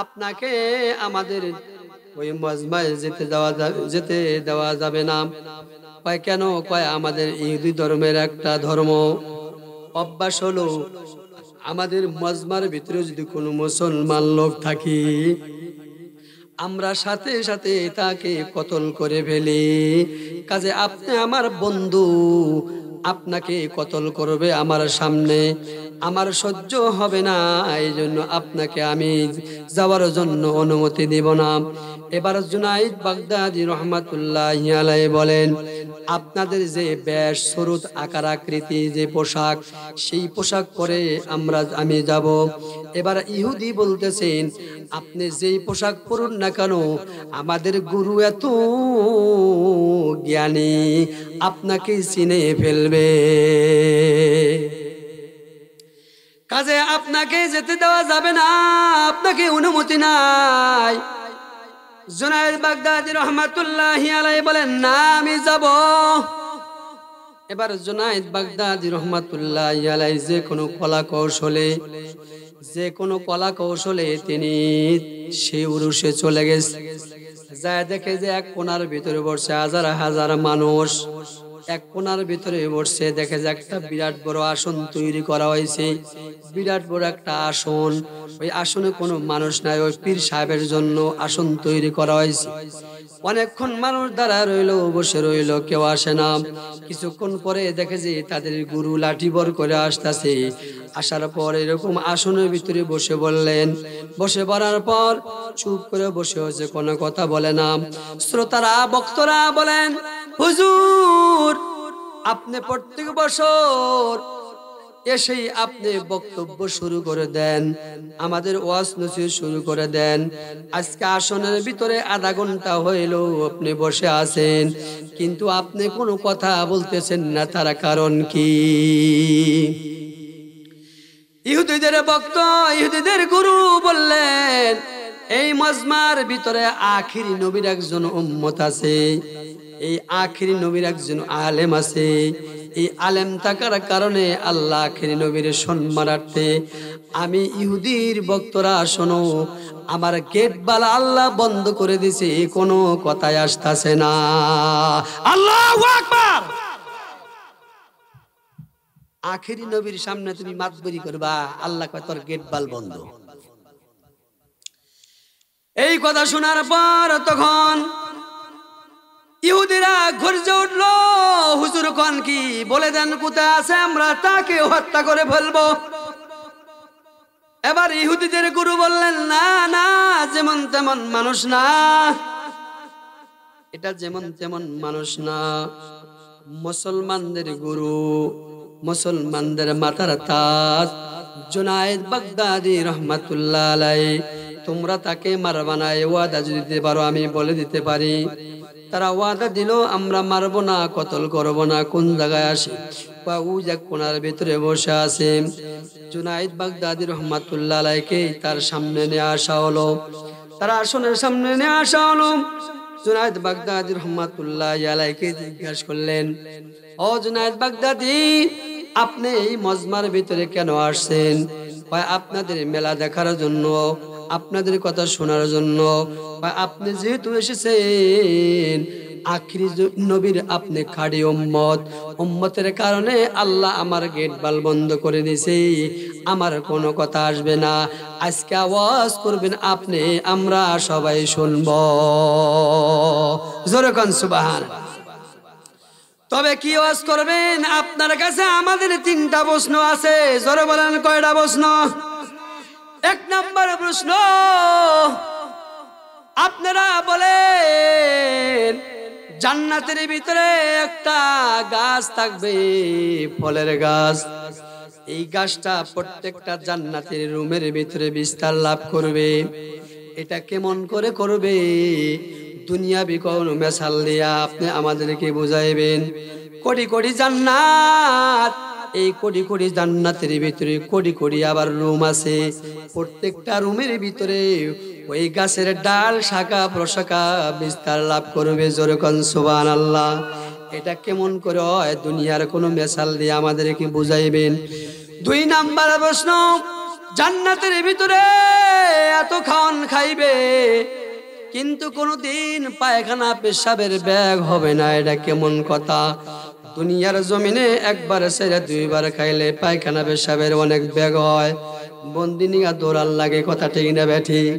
আপনাকে আমাদের ওই মজমায় যেতে দেওয়া যাবে না। কয়, কেন? কয়, আমাদের ইহুদি ধর্মের একটা ধর্ম অভ্যাস হলো, আমাদের মজমার ভিতরে যদি কোনো মুসলমান লোক থাকে, আমরা সাথে সাথে তাকে কতল করে ফেলি। কাজে আপনি আমার বন্ধু, আপনাকে কতল করবে আমার সামনে, আমার সহ্য হবে না। এই জন্য আপনাকে আমি যাওয়ার জন্য অনুমতি দেব না। এবার জুনায়েদ বাগদাদী রহমাতুল্লাহি আলাইহি বলেন, আপনাদের যে বেশ, সুরত, আকার, আকৃতি, যে পোশাক, সেই পোশাক পরে আমি যাব। এবার ইহুদি বলতেছেন, আপনি যেই পোশাক পরুন না কেন, আমাদের গুরু এত জ্ঞানী, আপনাকে চিনে ফেলবে। কাজে আপনাকে যেতে দেওয়া যাবে না, আপনাকে অনুমতি নাই। জুনায়েদ বাগদাদী রহমাতুল্লাহি আলাইহি বলেন, না, আমি যাব। এবার জুনায়েদ বাগদাদী রহমাতুল্লাহি আলাইহি যে কোনো কলা কৌশলে তিনি সেই উরুসে চলে গেছে। যায় দেখে যে এক কোণার ভিতরে বসে হাজার হাজার মানুষ, এক কোণার ভিতরে বসছে। দেখে যে একটা বিরাট বড় আসন তৈরি করা হয়েছে, বিরাট বড় একটা আসন। ওই আসনে কোনো মানুষ নাই, ওই পীর সাহেবের জন্য আসন তৈরি করা হয়েছে। অনেকক্ষণ মানুষ দাঁড়া রইল, বসে রইল, কেউ আসে না। কিছুক্ষণ পরে দেখে যে তাদের গুরু লাঠি বর করে আসতেছে। আসার পর এরকম আসনের ভিতরে বসে বললেন, বসে পড়ার পর চুপ করে বসে হচ্ছে, কোনো কথা বলে না। শ্রোতারা, বক্তরা বলেন, হুজুর, আপনি প্রত্যেক বছর এসেই আপনি বক্তব্য শুরু করে দেন, আমাদের ওয়াজ নসিহত শুরু করে দেন। আজকে আসনের ভিতরে আধা ঘন্টা হইল আপনি বসে আছেন, কিন্তু আপনি কোনো কথা বলতেছেন না, তার কারণ কি? ইহুদিদের বক্তা, ইহুদিদের গুরু বললেন, এই মজমার ভিতরে আখিরি নবীর একজন উম্মত আছে, এই আখিরি নবীর একজন আলেম আছে। এই আলেম থাকার কারণে আল্লাহ আখেরি নবীর সম্মানার্থে আমি ইহুদির ভক্তরা শোনো, আমার গেট বালা আল্লাহ বন্ধ করে দিছে, কোনো কথাই আসতেছে না। আল্লাহু আকবার। আখেরি নবীর সামনে তুমি মাতবরি করবা, আল্লাহ কয় তোর গেট বাল বন্ধ। এই কথা শোনার পর তখন ইহুদিরা গর্জে উঠলো, হুজুর কোন কি বলে দেন কোথায় আছে, আমরা তাকে হত্যা করে ফেলবো। এবার ইহুদিদের গুরু বললেন, না না, যেমন তেমন মানুষ না, এটা যেমন তেমন মানুষ না, মুসলমানদের গুরু, মুসলমানদের মাথার তাজ জুনায়েদ বাগদাদি রহমাতুল্লাহ আলাইহি, তোমরা তাকে মারবা না, ওয়াদা যদি দিতে পারো আমি বলে দিতে পারি। তারা ওয়াদা দিল, আমরা মারবো না, কতল করবো না। কোন জায়গায় আসে? কোনার ভিতরে বসে আছে। জুনায়েদ বাগদাদি রহমাতুল্লাহ আলাইহিকে তার সামনে নিয়ে আসা হলো, তার আসনের সামনে নিয়ে আসা হলো। জুনায়েদ বাগদাদি রহমাতুল্লাহ আলাইহিকে জিজ্ঞাসা করলেন, ও জুনায়েদ বাগদাদি, আপনি এই মজমার ভিতরে কেন আসছেন? আপনাদের মেলা দেখার জন্য, আপনাদের কথা শোনার জন্য। আপনি যেহেতু এসেছেন আখিরি নবীর, আপনি খাড়ি উম্মত, উম্মতের কারণে আল্লাহ আমার গেট বাল বন্ধ করে দিয়েছে, আমার কোনো কথা আসবে না। আজকে আওয়াজ করবেন আপনি, আমরা সবাই শুনবো। জোরে কোন সুবহানাল্লাহ। তবে কি আওয়াজ করবেন? আপনার কাছে আমাদের 3টা প্রশ্ন আছে। জোরে বলেন, কয়টা প্রশ্ন? 1 নম্বর প্রশ্ন, আপনারা বলেন জান্নাতের ভিতরে একটা গাছ থাকবে, ফলের গাছ। এই গাছটা প্রত্যেকটা জান্নাতের রুমের ভিতরে বিস্তার লাভ করবে। এটা কেমন করে করবে? দুনিয়াবি কোন মেশাল দিয়া আপনি আমাদেরকে বুঝাইবেন। কোটি কোটি জান্নাত, এই কোটি কোটি জান্নাতের ভিতরে কোটি কোটি আবার রুম আছে। প্রত্যেকটা রুমের ভিতরে ওই গাছের ডাল, শাখা প্রশাখা বিস্তার লাভ করবে। জোরে কোন সুবহানাল্লাহ। এটা কেমন করে হয়? দুনিয়ার কোনো মেশাল দিয়ে আমাদেরকে বুঝাইবেন। 2 নাম্বার প্রশ্ন, জান্নাতের ভিতরে এত খাওয়ান খাইবে কিন্তু কোনোদিন পায়খানা পেশাবের ব্যাগ হবে না, এটা কেমন কথা? দুনিয়ার জমিনে একবার সেরে 2বার খাইলে পায়খানা পেশাবের অনেক ব্যাগ হয়, বন্দিনিয়া দৌড়াল লাগে, কথা ঠিক না ব্যাঠিক?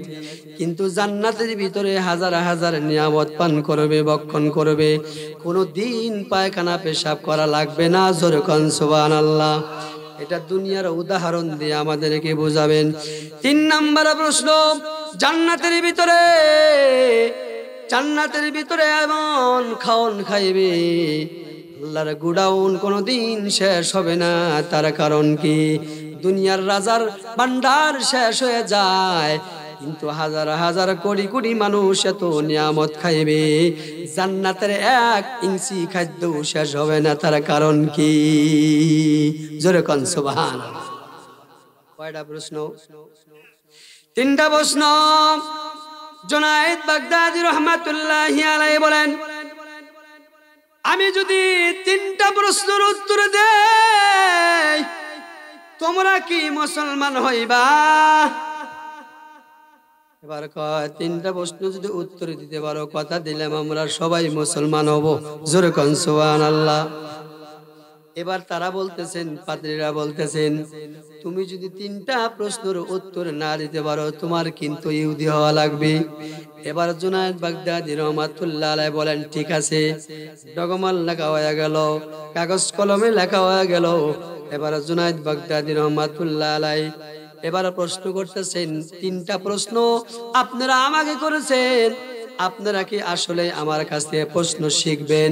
কিন্তু জান্নাতের ভিতরে হাজার হাজার নিয়ামত পান করবে, ভক্ষণ করবে, কোনোদিন পায়খানা পেশাব করা লাগবে না। জোরে কোন সুবহানাল্লাহ। এটা দুনিয়ার উদাহরণ দিয়ে আমাদেরকে বোঝাবেন। 3 নাম্বার প্রশ্ন, জান্নাতের ভিতরে এমন খাওন খাইবে, আল্লাহর গুডাউন কোনোদিন শেষ হবে না। তার কারণ কি? দুনিয়ার রাজার ভান্ডার শেষ হয়ে যায়, কিন্তু হাজার হাজার কোটি কোটি মানুষ এত নিয়ামত খাইবে, জান্নাতের 1 ইঞ্চি খাদ্য শেষ হবে না। তার কারণ কি? জোরে কোন সুবহানাল্লাহ। কয়টা প্রশ্ন? 3টা প্রশ্ন। জুনায়েদ বাগদাদি রহমাতুল্লাহি আলাইহি বলেন, আমি যদি 3টা প্রশ্নের উত্তর দেই, তোমরা কি মুসলমান হইবা? এবার কয়, 3টা প্রশ্ন যদি উত্তর দিতে পারো, কথা দিলাম আমরা সবাই মুসলমান হব। জোরে কোন সুবহানাল্লাহ। এবার তারা বলতেছেন, পাদ্রীরা বলতেছেন, তুমি যদি 3টা প্রশ্নের উত্তর না দিতে পারো, তোমার কিন্তু ইহুদি হওয়া লাগবে। এবার জুনায়েদ বাগদাদি রহমাতুল্লাহ আলাইহি বলেন, ঠিক আছে। ডগমাল লেখা হয়ে গেল, কাগজ কলমে লেখা হয়ে গেল। এবার জুনায়েদ বাগদাদি রহমাতুল্লাহ আলাইহি এবার প্রশ্ন করতেছেন, 3টা প্রশ্ন আপনারা আমাকে করেছেন, আপনারা কি আসলে আমার কাছ থেকে প্রশ্ন শিখবেন?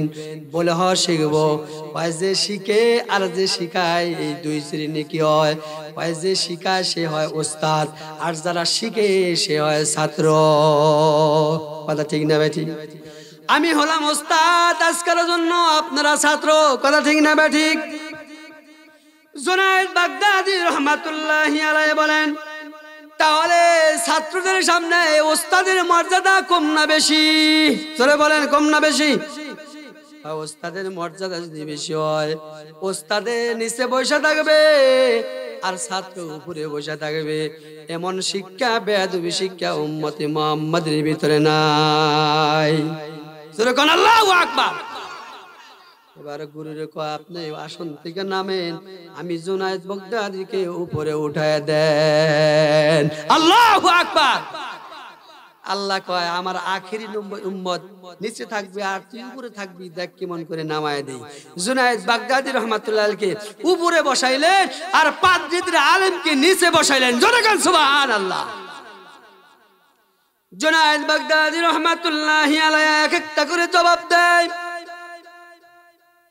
বলে হ, শিখবো। যে শিখে আর যে শিখায়, এই 2 শ্রেণী কি হয়? যে শিখায় সে হয় ওস্তাদ, আর যারা শিখে সে হয় ছাত্র। কথা ঠিক না ভাই? ঠিক। আমি হলাম ওস্তাদ আজকের জন্য, আপনারা ছাত্র। কথা ঠিক না ভাই? ঠিক। জুনায়েদ বাগদাদি রহমাতুল্লাহি আলাইহি বলেন, তাহলে ছাত্রদের সামনে ওস্তাদের মর্যাদা কম না বেশি? জোরে বলেন, কম না বেশি? ওস্তাদের মর্যাদা যদি বেশি হয়, ওস্তাদের নিচে বসে থাকবে আর ছাত্র উপরে বসে থাকবে, এমন শিক্ষা বেয়াদবি শিক্ষা উম্মতে মুহাম্মাদের ভিতরে নাই। সুবহান আল্লাহু আকবার। এবার গুরুরে কয়, আপনি আসন থেকে নামেন, আমি জুনায়েদ বাগদাদীকে উপরে উঠায় দেন। আল্লাহু আকবার। আল্লাহ কয়, আমার আখেরি উম্মত নিচে থাকবে আর তুই উপরে থাকবি, দেখ কেমন করে নামায় দেই। জুনায়েদ বাগদাদী রাহমাতুল্লাহ আলাইহি উপরে বসাইলেন আর পাদ্রীদের আলেমকে নিচে বসাইলেন। জোরে গান সুবহানাল্লাহ। জুনায়েদ বাগদাদী রাহমাতুল্লাহ আলাইহি এক একটা করে জবাব দেয়।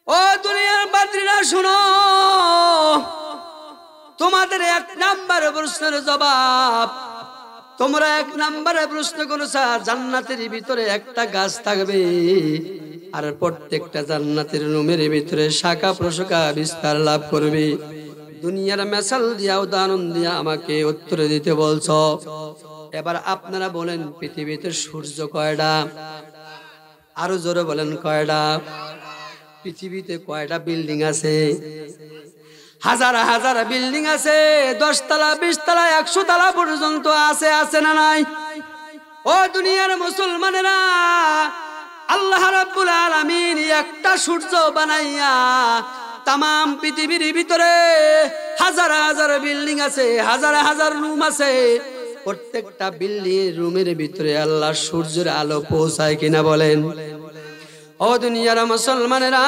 ও দুনিয়ার পাদ্রীরা শুনো, তোমাদের এক নাম্বারের প্রশ্নের জবাব, তোমরা এক নাম্বারে প্রশ্ন করেছ জান্নাতের ভিতরে একটা গাছ থাকবে আর প্রত্যেকটা জান্নাতের রুমের ভিতরে শাখা প্রশাখা বিস্তার লাভ করবে। দুনিয়ার মেসাল দিয়া উদাহরণ দিয়া আমাকে উত্তর দিতে বলছো। এবার আপনারা বলেন, পৃথিবীতে সূর্য কয়টা? আরো জোরে বলেন, কয়টা? পৃথিবীতে কয়টা বিল্ডিং আছে? হাজার হাজার বিল্ডিং আছে, 10 তলা 20 তলা 100 তলা পর্যন্ত আছে, আছে না নাই? ও দুনিয়ার মুসলমানেরা, আল্লাহ রাব্বুল আলামিন একটা সূর্য বানাইয়া তামাম পৃথিবীর ভিতরে হাজার হাজার বিল্ডিং আছে, হাজার হাজার রুম আছে, প্রত্যেকটা বিল্ডিং রুমের ভিতরে আল্লাহ সূর্যের আলো পৌঁছায় কিনা বলেন? ও দুনিয়ার মুসলমানেরা,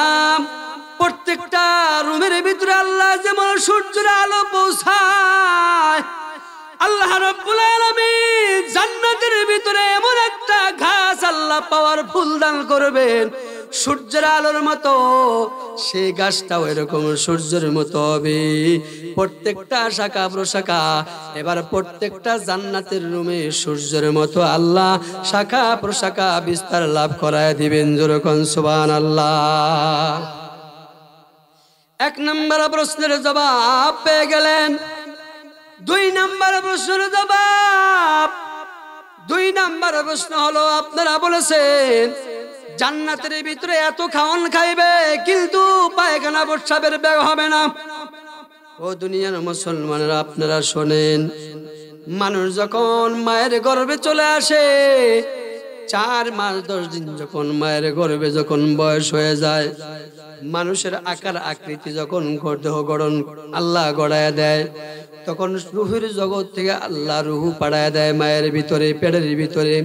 প্রত্যেকটা রুমের ভিতরে আল্লাহ যেমন সূর্যের আলো পৌঁছায়, আল্লাহ রাব্বুল আলামিন জান্নাতের ভিতরে এমন একটা ঘাস আল্লাহ পাওয়ারফুল দান করবেন সূর্যের আলোর মতো, সেই গাছটাও এরকম সূর্যের মতো হবে। প্রত্যেকটা শাখা প্রশাখা, এবার প্রত্যেকটা জান্নাতের রুমে সূর্যের মতো আল্লাহ শাখা প্রশাখা বিস্তার লাভ করায় দিবেন। যেরকম সুবহানাল্লাহ। এক নম্বর প্রশ্নের জবাব পেয়ে গেলেন। 2 নম্বর প্রশ্নের জবাব, 2 নম্বর প্রশ্ন হলো, আপনারা বলেছেন জান্নাতের ভিতরে এত খাওয়ান খাইবে কিন্তু পায়খানা প্রস্রাবের ব্যাগ হবে না। ও দুনিয়ার মুসলমানেরা, আপনারা শোনেন, মানুষ যখন মায়ের গর্ভে চলে আসে, 4 মাস 10 দিন যখন মায়ের গর্ভে যখন বয়স হয়ে যায়, মানুষের আকার আকৃতি যখন দেহ গঠন আল্লাহ গড়ায় দেয়, তখন রুহের জগৎ থেকে আল্লাহ রুহু পাড়ায় দেয় মায়ের ভিতরে, পেটের ভিতরে।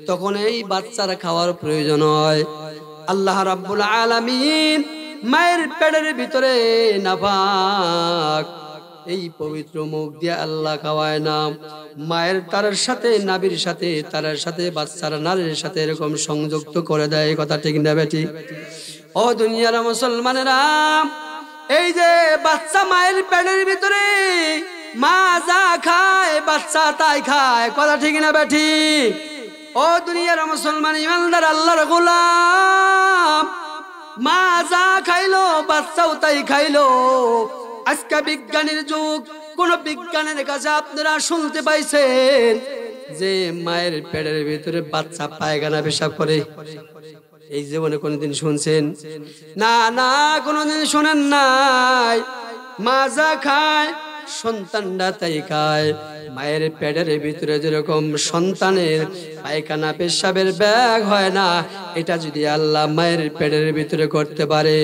তখন এই বাচ্চার খাওয়ার প্রয়োজন হয়। আল্লাহ রাব্বুল আলামিন মায়ের পেটের ভিতরে নাপাক এই পবিত্র মুখ দিয়ে আল্লাহ খাওয়ায় না, মায়ের তারের সাথে নাভির সাথে তারের সাথে বাচ্চার নারীর সাথে এরকম সংযুক্ত করে দেয়। কথা ঠিক না বেটি? ও দুনিয়ার মুসলমানেরা, এই যে বাচ্চা মায়ের পেটের ভিতরে, মা যা খায় বাচ্চা তাই খায়। কথা ঠিক না বেটি? ও দুনিয়ার মুসলমান ইমানদার আল্লাহর গোলাম, মা যা খাইলো বাচ্চাও তাই খাইলো। আজকে বিজ্ঞানের যুগ, কোন বিজ্ঞানের কাছে আপনারা শুনতে পাইছেন যে মায়ের পেটের ভিতরে বাচ্চা পায়খানা পেশাব করে? এই জীবনে কোনদিন শুনছেন? না না, কোনদিন শোনেন নাই। মা যা খায় সন্তানরা তাই খায়। মায়ের পেটের ভিতরে যেরকম সন্তানের পায়খানা পেশাবের ব্যাগ হয় না, এটা যদি আল্লাহ মায়ের পেটের ভিতরে করতে পারে,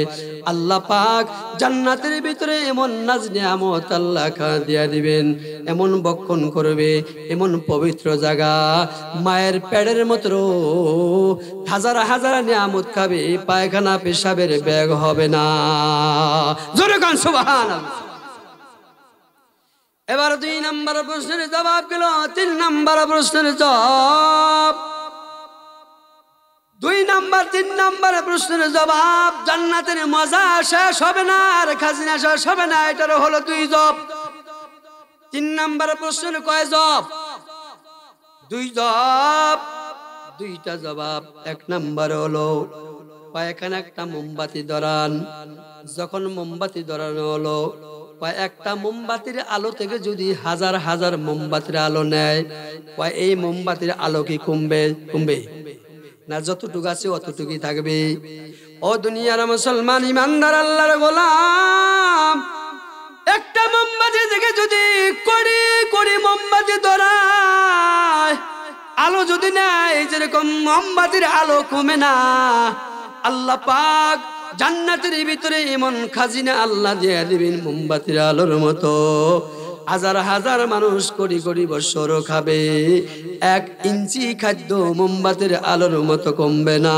আল্লাহ পাক জান্নাতের ভিতরে এমন নাজ নিয়ামত আল্লাহ দিয়া দিবেন, এমন বক্ষণ করবে, এমন পবিত্র জায়গা, মায়ের পেটের মতো হাজার হাজার নিয়ামত খাবে, পায়খানা পেশাবের ব্যাগ হবে না। জোরে গান সুবহানাল্লাহ। এবার 2 নম্বর প্রশ্নের জবাব গেল। 3 নম্বর প্রশ্নের জবাব, 2 নম্বর 3 নম্বর প্রশ্নের জবাব, জান্নাতের মজা শেষ হবে না আর খাজিনা শেষ হবে না, এটার হলো 2 জবাব। 3 নম্বর প্রশ্নের কয় জবাব? 2 জবাব, 2টা জবাব। 1 নম্বর হলো, এখানে একটা মোমবাতি ধরান, যখন মোমবাতি ধরানো হলো, একটা মোমবাতির আলো থেকে যদি হাজার হাজার মোমবাতির আলো নেয়, এই মোমবাতির আলো কি কমবে? কমবে না, যতটুকু আছে অতটুকুই থাকবে। ও দুনিয়ার মুসলমান ইমানদার আল্লাহর গোলাম, একটা মোমবাতি থেকে যদি কোটি কোটি মোমবাতি ধরায়, আলো যদি নাই, যেরকম মোমবাতির আলো কমে না, আল্লাহ পাক জান্নাতের ভিতরে এমন খাজিনা আল্লাহ দিয়ে দিবেন মোমবাতির আলোর মতো। হাজার হাজার মানুষ কোটি কোটি বছর খাবে, 1 ইঞ্চি খাদ্য মোমবাতির আলোর মতো কমবে না।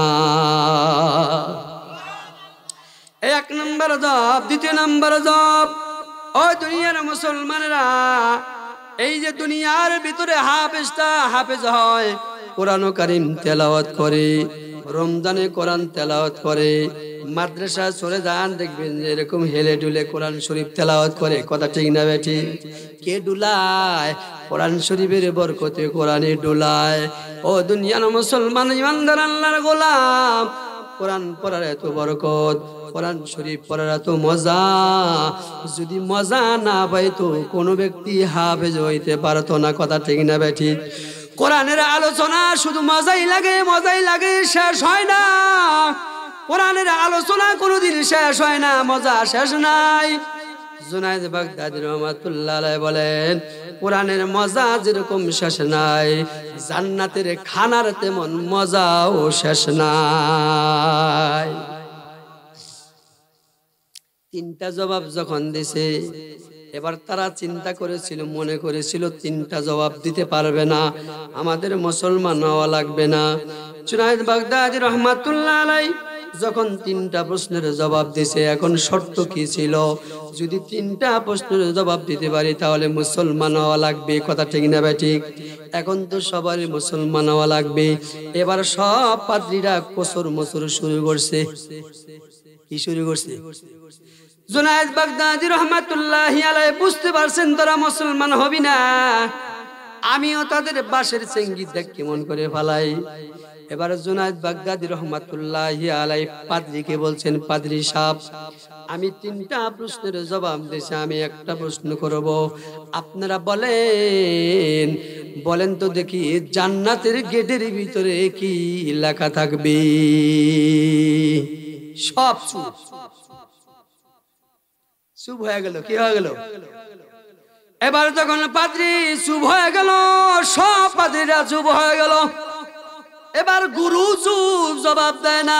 1 নম্বর জব। 2 নম্বর জব, ও দুনিয়ার মুসলমানেরা, এই যে দুনিয়ার ভিতরে হাফেজ হয়, কোরআন কারীম তেলাওয়াত করে, রমজানে কোরআন তেলাওয়াত করে, মাদ্রাসা চলে যান দেখবেন যে এরকম হেলে ডুলে কোরআন শরীফ তেলাওয়াত করে। কথা ঠিক না বেঠিক? কে ডুলায়? কোরআন শরীফের বরকতে কোরআনে ডুলায়। ও দুনিয়ার মুসলমান ইমানদার আল্লাহর গোলাম, কোরআন পড়ার এত বরকত, কোরআন শরীফ পড়ার এত মজা, যদি মজা না পাইতো কোনো ব্যক্তি হাফেজ হইতে পারতো না। কথা ঠিক না বেঠিক? কোরআনের আলোচনা শুধু মজাই লাগে, শেষ হয় না। কোরআনের আলোচনা কোনোদিন শেষ হয় না, মজা শেষ নাই। জুনায়েদ বাগদাদী রহমাতুল্লাহ আলাইহি বলেন, কোরআনের মজা যেরকম শেষ নাই, জান্নাতের খানার তেমন মজাও শেষ নাই। 3টা জবাব যখন দিছে, এবার তারা চিন্তা করেছিল, মনে করেছিল 3টা জবাব দিতে পারবে না, আমাদের মুসলমান হওয়া লাগবে না। জুনায়েদ বাগদাদী রহমাতুল্লাহ আলাইহি যখন 3টা প্রশ্নের জবাব দিছে, এখন শর্ত কি ছিল? যদি 3টা প্রশ্নের জবাব দিতে পারি তাহলে মুসলমান হওয়া লাগবে। কথা ঠিক না বেঠিক? এখন তো সবারই মুসলমান হওয়া লাগবে। এবার সব পাদ্রীরা কসর মসর শুরু করছে। কি শুরু করছে? জুনায়েদ বাগদাদী রহমাতুল্লাহি আলাইহি বুঝতে পারছেন তোরা মুসলমান হবি না, আমিও তাদের বাঁশের চেঙ্গি দেখ কেমন করে ফালাই। এবার জুনায়েদ বাগদাদী রহমাতুল্লাহি আলাইহি পাদ্রীকে বলছেন, পাদ্রী সাহেব, আমি 3টা প্রশ্নের জবাব দিয়েছি, আমি একটা প্রশ্ন করব, আপনারা বলেন তো দেখি, জান্নাতের গেটের ভিতরে কি লেখা থাকবে? সব চুপ হয়ে গেল। কি হয়ে গেল? এবার যখন পাদ্রী চুপ হয়ে গেল, সব পাদ্রীরা চুপ হয়ে গেল। এবার গুরু চুপ, জবাব দেয় না।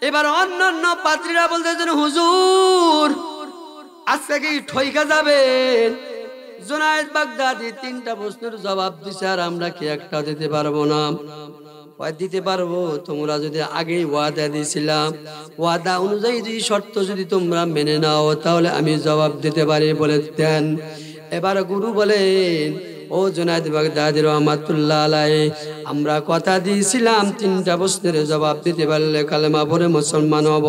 এবার অন্যান্য পাদ্রীরা বলতেছেন, হুজুর আজকে কি ঠইকা যাবেন? জুনায়েদ বাগদাদী 3টা প্রশ্নের জবাব দিছে, আর আমরা কি একটা দিতে পারবো না? দিতে পারবো, তোমরা যদি আগেই ওয়াদা দিয়েছিলাম, ওয়াদা অনুযায়ী যদি শর্ত যদি তোমরা মেনে নাও তাহলে আমি জবাব দিতে পারি বলে দেন। এবার গুরু বলেন, ও জুনায়েদ বাগদাদী রহমাতুল্লাহ আলাইহি, আমরা কথা দিয়েছিলাম 3টা প্রশ্নের জবাব দিতে পারলে কালেমা পড়ে মুসলমান হব।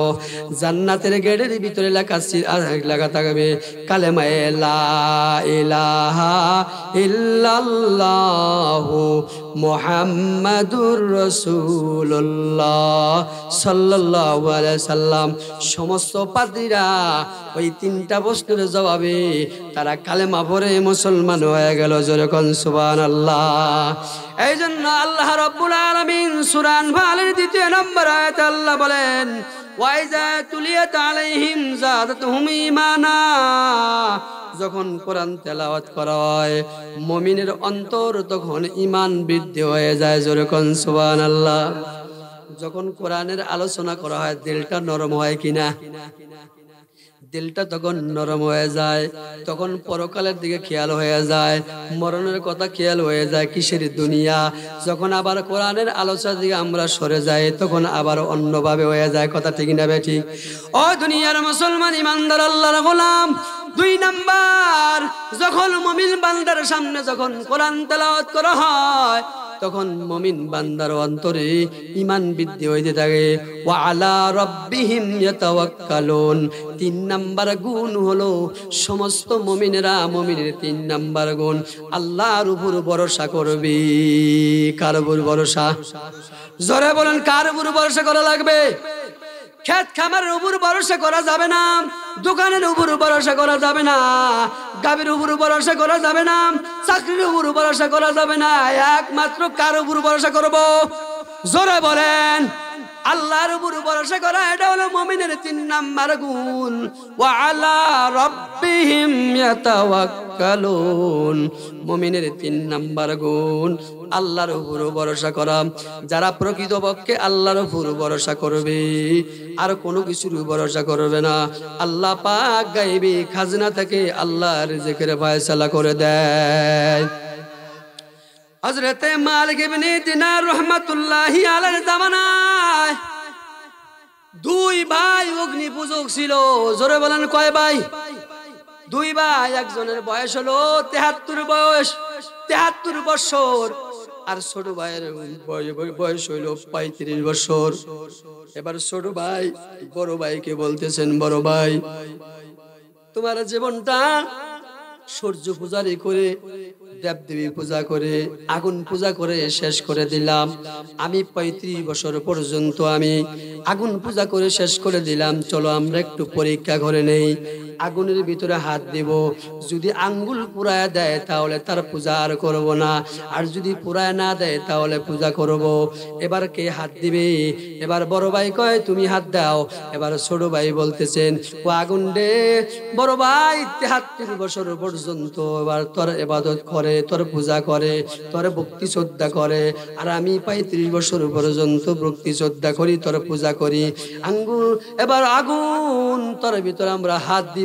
জান্নাতের গেটের ভিতরে লেখা থাকবে কালেমা লা ইলাহা ইল্লাল্লাহু মুহাম্মাদুর রাসূলুল্লাহ সাল্লাল্লাহু আলাইহি সাল্লাম। সমস্ত পাদ্রীরা ওই 3টা প্রশ্নের জবাবে তারা কালেমা পড়ে মুসলমান হয়ে গেল। যেরকম সুবহানাল্লাহ। এই জন্য আল্লাহ রাব্বুল আলামিন সূরা আনফালের 2 নম্বর আয়াতে আল্লাহ বলেন, ওয়াইজা তুলিয়াত আলাইহিম যাদাতুহুম ঈমানা। যখন কোরআন তেলাওয়াত করা হয় মুমিনের অন্তর তখন ঈমান বৃদ্ধি হয়ে যায়। যেরকম সুবহানাল্লাহ। যখন কোরআনের আলোচনা করা হয় দিলটা নরম হয় কিনা? দিলটা তখন নরম হয়ে যায়, তখন পরকালের দিকে খেয়াল হয়ে যায়, মরণের কথা খেয়াল হয়ে যায়, কিসের দুনিয়া। যখন আবার কোরআনের আলোচনার দিকে আমরা সরে যাই তখন আবার অন্যভাবে হয়ে যায়। কথা ঠিক না বেঠিক? ও দুনিয়ার মুসলমান ইমানদার আল্লাহর গোলাম, 2 নাম্বার, যখন মুমিন বান্দার সামনে যখন কোরআন তেলাওয়াত করা হয় তখন মুমিন বান্দার অন্তরে ঈমান বৃদ্ধি হইতে থাকে। ওয়া আলা রাব্বিহিম ইয়াতাওয়াক্কালুন। 3 নাম্বার গুণ হলো সমস্ত মুমিনেরা, মুমিনের 3 নাম্বার গুণ, আল্লাহর উপর ভরসা করবে। কার উপর ভরসা? জোরে বলেন, কার উপর ভরসা করা লাগবে? খেত খামারের উপর ভরসা করা যাবে না, দোকানের উপর ভরসা করা যাবে না, গাভীর উপর ভরসা করা যাবে না, চাকরির উপর ভরসা করা যাবে না। একমাত্র কার উপর ভরসা করব? জোরে বলেন, আল্লাহর উপর ভরসা করা এটা হলো মুমিনের 3 নাম্বার গুণ। ওয়া আলা রাব্বিহিম ইয়াতাওয়াক্কালুন, মুমিনের 3 নাম্বার গুণ আল্লাহর উপর ভরসা করা। যারা প্রকৃতপক্ষে আল্লাহর উপর ভরসা করবে আর কোনো কিছুর ভরসা করবে না, আল্লাহ পাক গায়বী খাজনা থেকে আল্লাহর রিজিকের ফয়সালা করে দেয়। হযরতে মালিক ইবনে দিনার রাহমাতুল্লাহি আলাইহির জামানায় 2 ভাই অগ্নি পূজক ছিল। জোরে বলেন কয় ভাই? 2 ভাই। একজনের বয়স হলো 73 বছর আর ছোট ভাইয়ের বয়স হইল 35 বছর। এবার ছোট ভাই বড় ভাইকে বলতেছেন, বড় ভাই তোমার জীবনটা সূর্য পূজারি করে, দেবদেবী পূজা করে, আগুন পূজা করে শেষ করে দিলাম। আমি 35 বছর পর্যন্ত আমি আগুন পূজা করে শেষ করে দিলাম। চলো আমরা একটু পরীক্ষা করে নেই। আগুনের ভিতরে হাত দেব, যদি আঙ্গুল পুরায় দেয় তাহলে তার পূজা আর করব না, আর যদি পুরায় না দেয় তাহলে পূজা করব। এবার কে হাত দিবে? এবার বড় ভাই কয় তুমি হাত দাও। এবার ছোট ভাই বলতেছেন, ও আগুন রে, বড় ভাই 73 বছর পর্যন্ত এবার তোর ইবাদত করে, তোর পূজা করে, তোর ভক্তি শ্রদ্ধা করে, আর আমি 35 বছর পর্যন্ত ভক্তি শ্রদ্ধা করি, তোর পূজা করি। আঙ্গুল এবার আগুন তোর ভিতরে আমরা হাত দিব,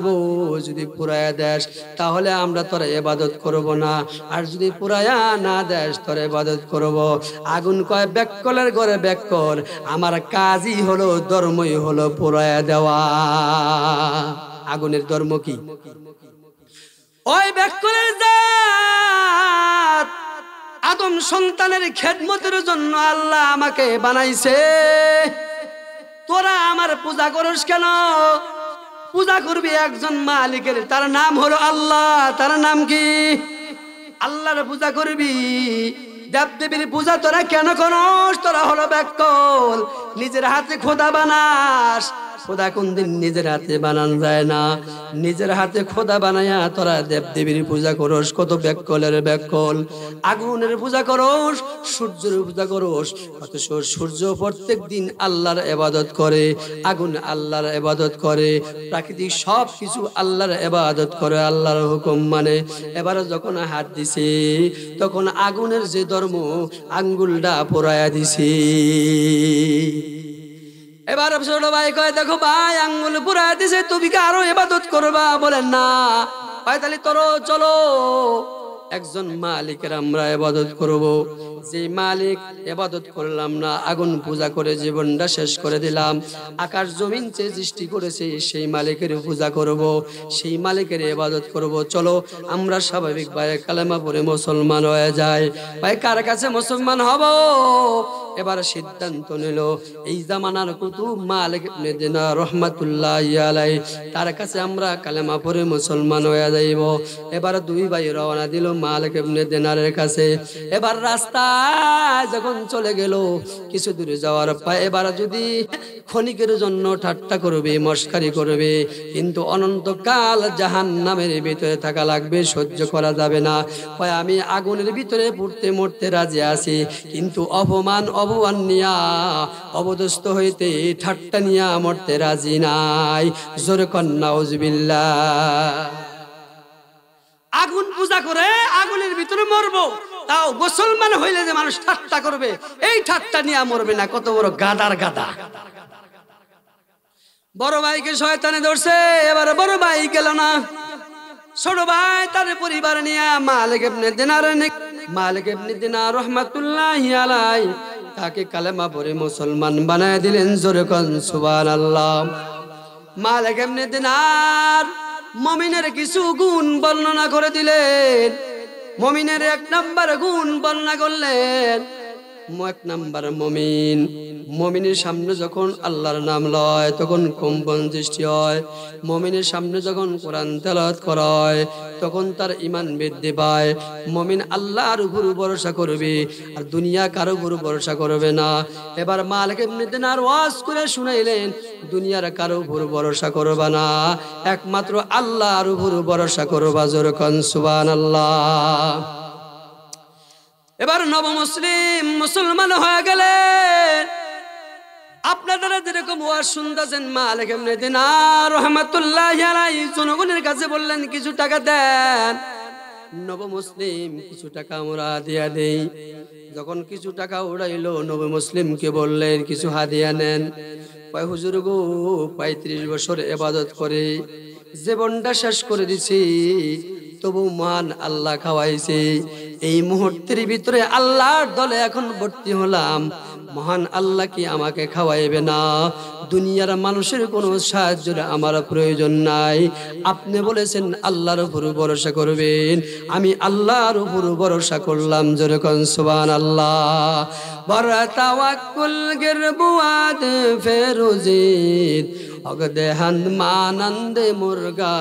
যদি পুরায়া দেশ তাহলে আমরা তোর ইবাদত করব না, আর যদি পুরায়া না দেশ তোর ইবাদত করব। আগুন কয় ব্যাককলের ঘরে ব্যাককল, আমার কাজই হলো, ধর্মই হলো পুরায়া দেওয়া। আগুনের ধর্ম কি? ওই ব্যাককলের জাত আদম সন্তানের খেদমতের জন্য আল্লাহ আমাকে বানাইছে। তোরা আমার পূজা করস কেন? পূজা করবি একজন মালিকের, তার নাম হলো আল্লাহ। তার নাম কি? আল্লাহর পূজা করবি। দেবদেবীর পূজা তোরা কেন করস? তোরা হলো ব্যাককল, নিজের হাতে খোদা বানাস। খোদা কোনদিন নিজের হাতে বানান যায় না। নিজের হাতে খোদা বানায়া তোরা দেবদেবীর পূজা করস। কত ব্যাককলের ব্যাককল। আগুনের পূজা করস, সূর্যের পূজা করস, অথচ সূর্য প্রত্যেক দিন আল্লাহর ইবাদত করে, আগুন আল্লাহর ইবাদত করে, প্রাকৃতিক সব কিছু আল্লাহর ইবাদত করে, আল্লাহর হুকুম মানে। এবার যখন হাত দিছে তখন আগুনের যে ধর্ম আঙ্গুলটা পোড়ায়া দিছে। এবার ছোট ভাই কয়, দেখো ভাই আঙ্গুল পুরাই দিছে, তুমি কি আরো ইবাদত করবা? বলেন না। ভাই তাহলে তোর চলো একজন মালিকের আমরা ইবাদত করব। যে মালিক ইবাদত করলাম না, আগুন পূজা করে জীবনটা শেষ করে দিলাম, আকাশ জমিন যে সৃষ্টি করেছে সেই মালিকের পূজা করব, সেই মালিকের ইবাদত করব। চলো আমরা স্বাভাবিক ভাই কালেমা পড়ে মুসলমান হয়ে যাই। ভাই কার কাছে মুসলমান হব? এবার সিদ্ধান্ত নিল এই জামানার কুতুব মালিক ইবনে দিনার রাহমাতুল্লাহি আলাইহি, তার কাছে আমরা কালেমা পড়ে মুসলমান হয়ে যাইব। এবার 2 ভাই রওনা দিল মালিক ইবনে দিনারের কাছে। এবার রাস্তায় যখন চলে গেল, কিছু দূরে যাওয়ার পর এবার যদি ক্ষণিকের জন্য ঠাট্টা করবে, মস্কারি করবে, কিন্তু অনন্তকাল জাহান্নামের ভিতরে থাকা লাগবে, সহ্য করা যাবে না। কয় আমি আগুনের ভিতরে পড়তে মরতে রাজি আছি, কিন্তু অপমান অপমান নিয়া, অবদস্ত হইতে ঠাট্টা নিয়া মরতে রাজি নাই। জোরে কন্যা নাউজুবিল্লাহ। আগুন পূজা করে আগুনের ভিতরে মরবো, তাও মুসলমান হইলে যে মানুষ ঠাট্টা করবে, এই ঠাট্টা নিয়ে মরবে না। কত বড় গাদার গাদা। বড় ভাইকে শয়তানে ধরছে, এবার বড় ভাই গেল না। ছোট ভাই তার পরিবার নিয়ে মালিক ইবনে দিনার রাহমাতুল্লাহি আলাইহি তাকে কালেমা পড়ে মুসলমান বানায় দিলেন। জোরে কোন সুবহানাল্লাহ। মালিক ইবনে দিনার মুমিনের কিছু গুণ বর্ণনা করে দিলেন। মুমিনের 1 নাম্বার গুণ বর্ণনা করলেন। 1 নাম্বার মুমিন, মুমিনের সামনে যখন আল্লাহর নাম লয় তখন কম্পন সৃষ্টি হয়। মুমিনের সামনে যখন কোরআন তেলাওয়াত করা হয় তখন তার ঈমান বৃদ্ধি পায়। মুমিন আল্লাহর উপর ভরসা করবে, আর দুনিয়া কারো উপর ভরসা করবে না। এবার মালিক ইবনে দিনার ওয়াজ করে শুনাইলেন, দুনিয়ার কারো উপর ভরসা করবা না, একমাত্র আল্লাহর উপর ভরসা করবা। জোরে কোন সুবহানাল্লাহ। এবার নব মুসলিম মুসলমান হয়ে গেলেন। আপনারা যেরকম ওয়াজ শুনতেছেন মালিক ইবনে দিনার রাহমাতুল্লাহি আলাইহি জনগণের কাছে বললেন কিছু টাকা দেন। নব মুসলিম কিছু টাকা আমরা দিয়া দেই। যখন কিছু টাকা উড়াইলো নব মুসলিমকে বললেন কিছু হাদিয়া নেন। কয় হুজুর গো ৩৫ বছর ইবাদত করে জীবনটা শেষ করে দিছি, তবু মহান আল্লাহ খাওয়াইছে। এই মুহূর্তের ভিতরে আল্লাহর দলে এখন ভর্তি হলাম, মহান আল্লাহ কি আমাকে খাওয়াইবে না? দুনিয়ার মানুষের কোনো সাহায্যের আমার প্রয়োজন নাই। আপনি বলেছেন আল্লাহর উপর ভরসা করবেন, আমি আল্লাহর উপর ভরসা করলাম। যেরকম সুবহানাল্লাহ। বড় তাওয়াক্কুল গিরবুয়াদ ফেরুজিদ অগদে হান্দ মানন্দে মুরগা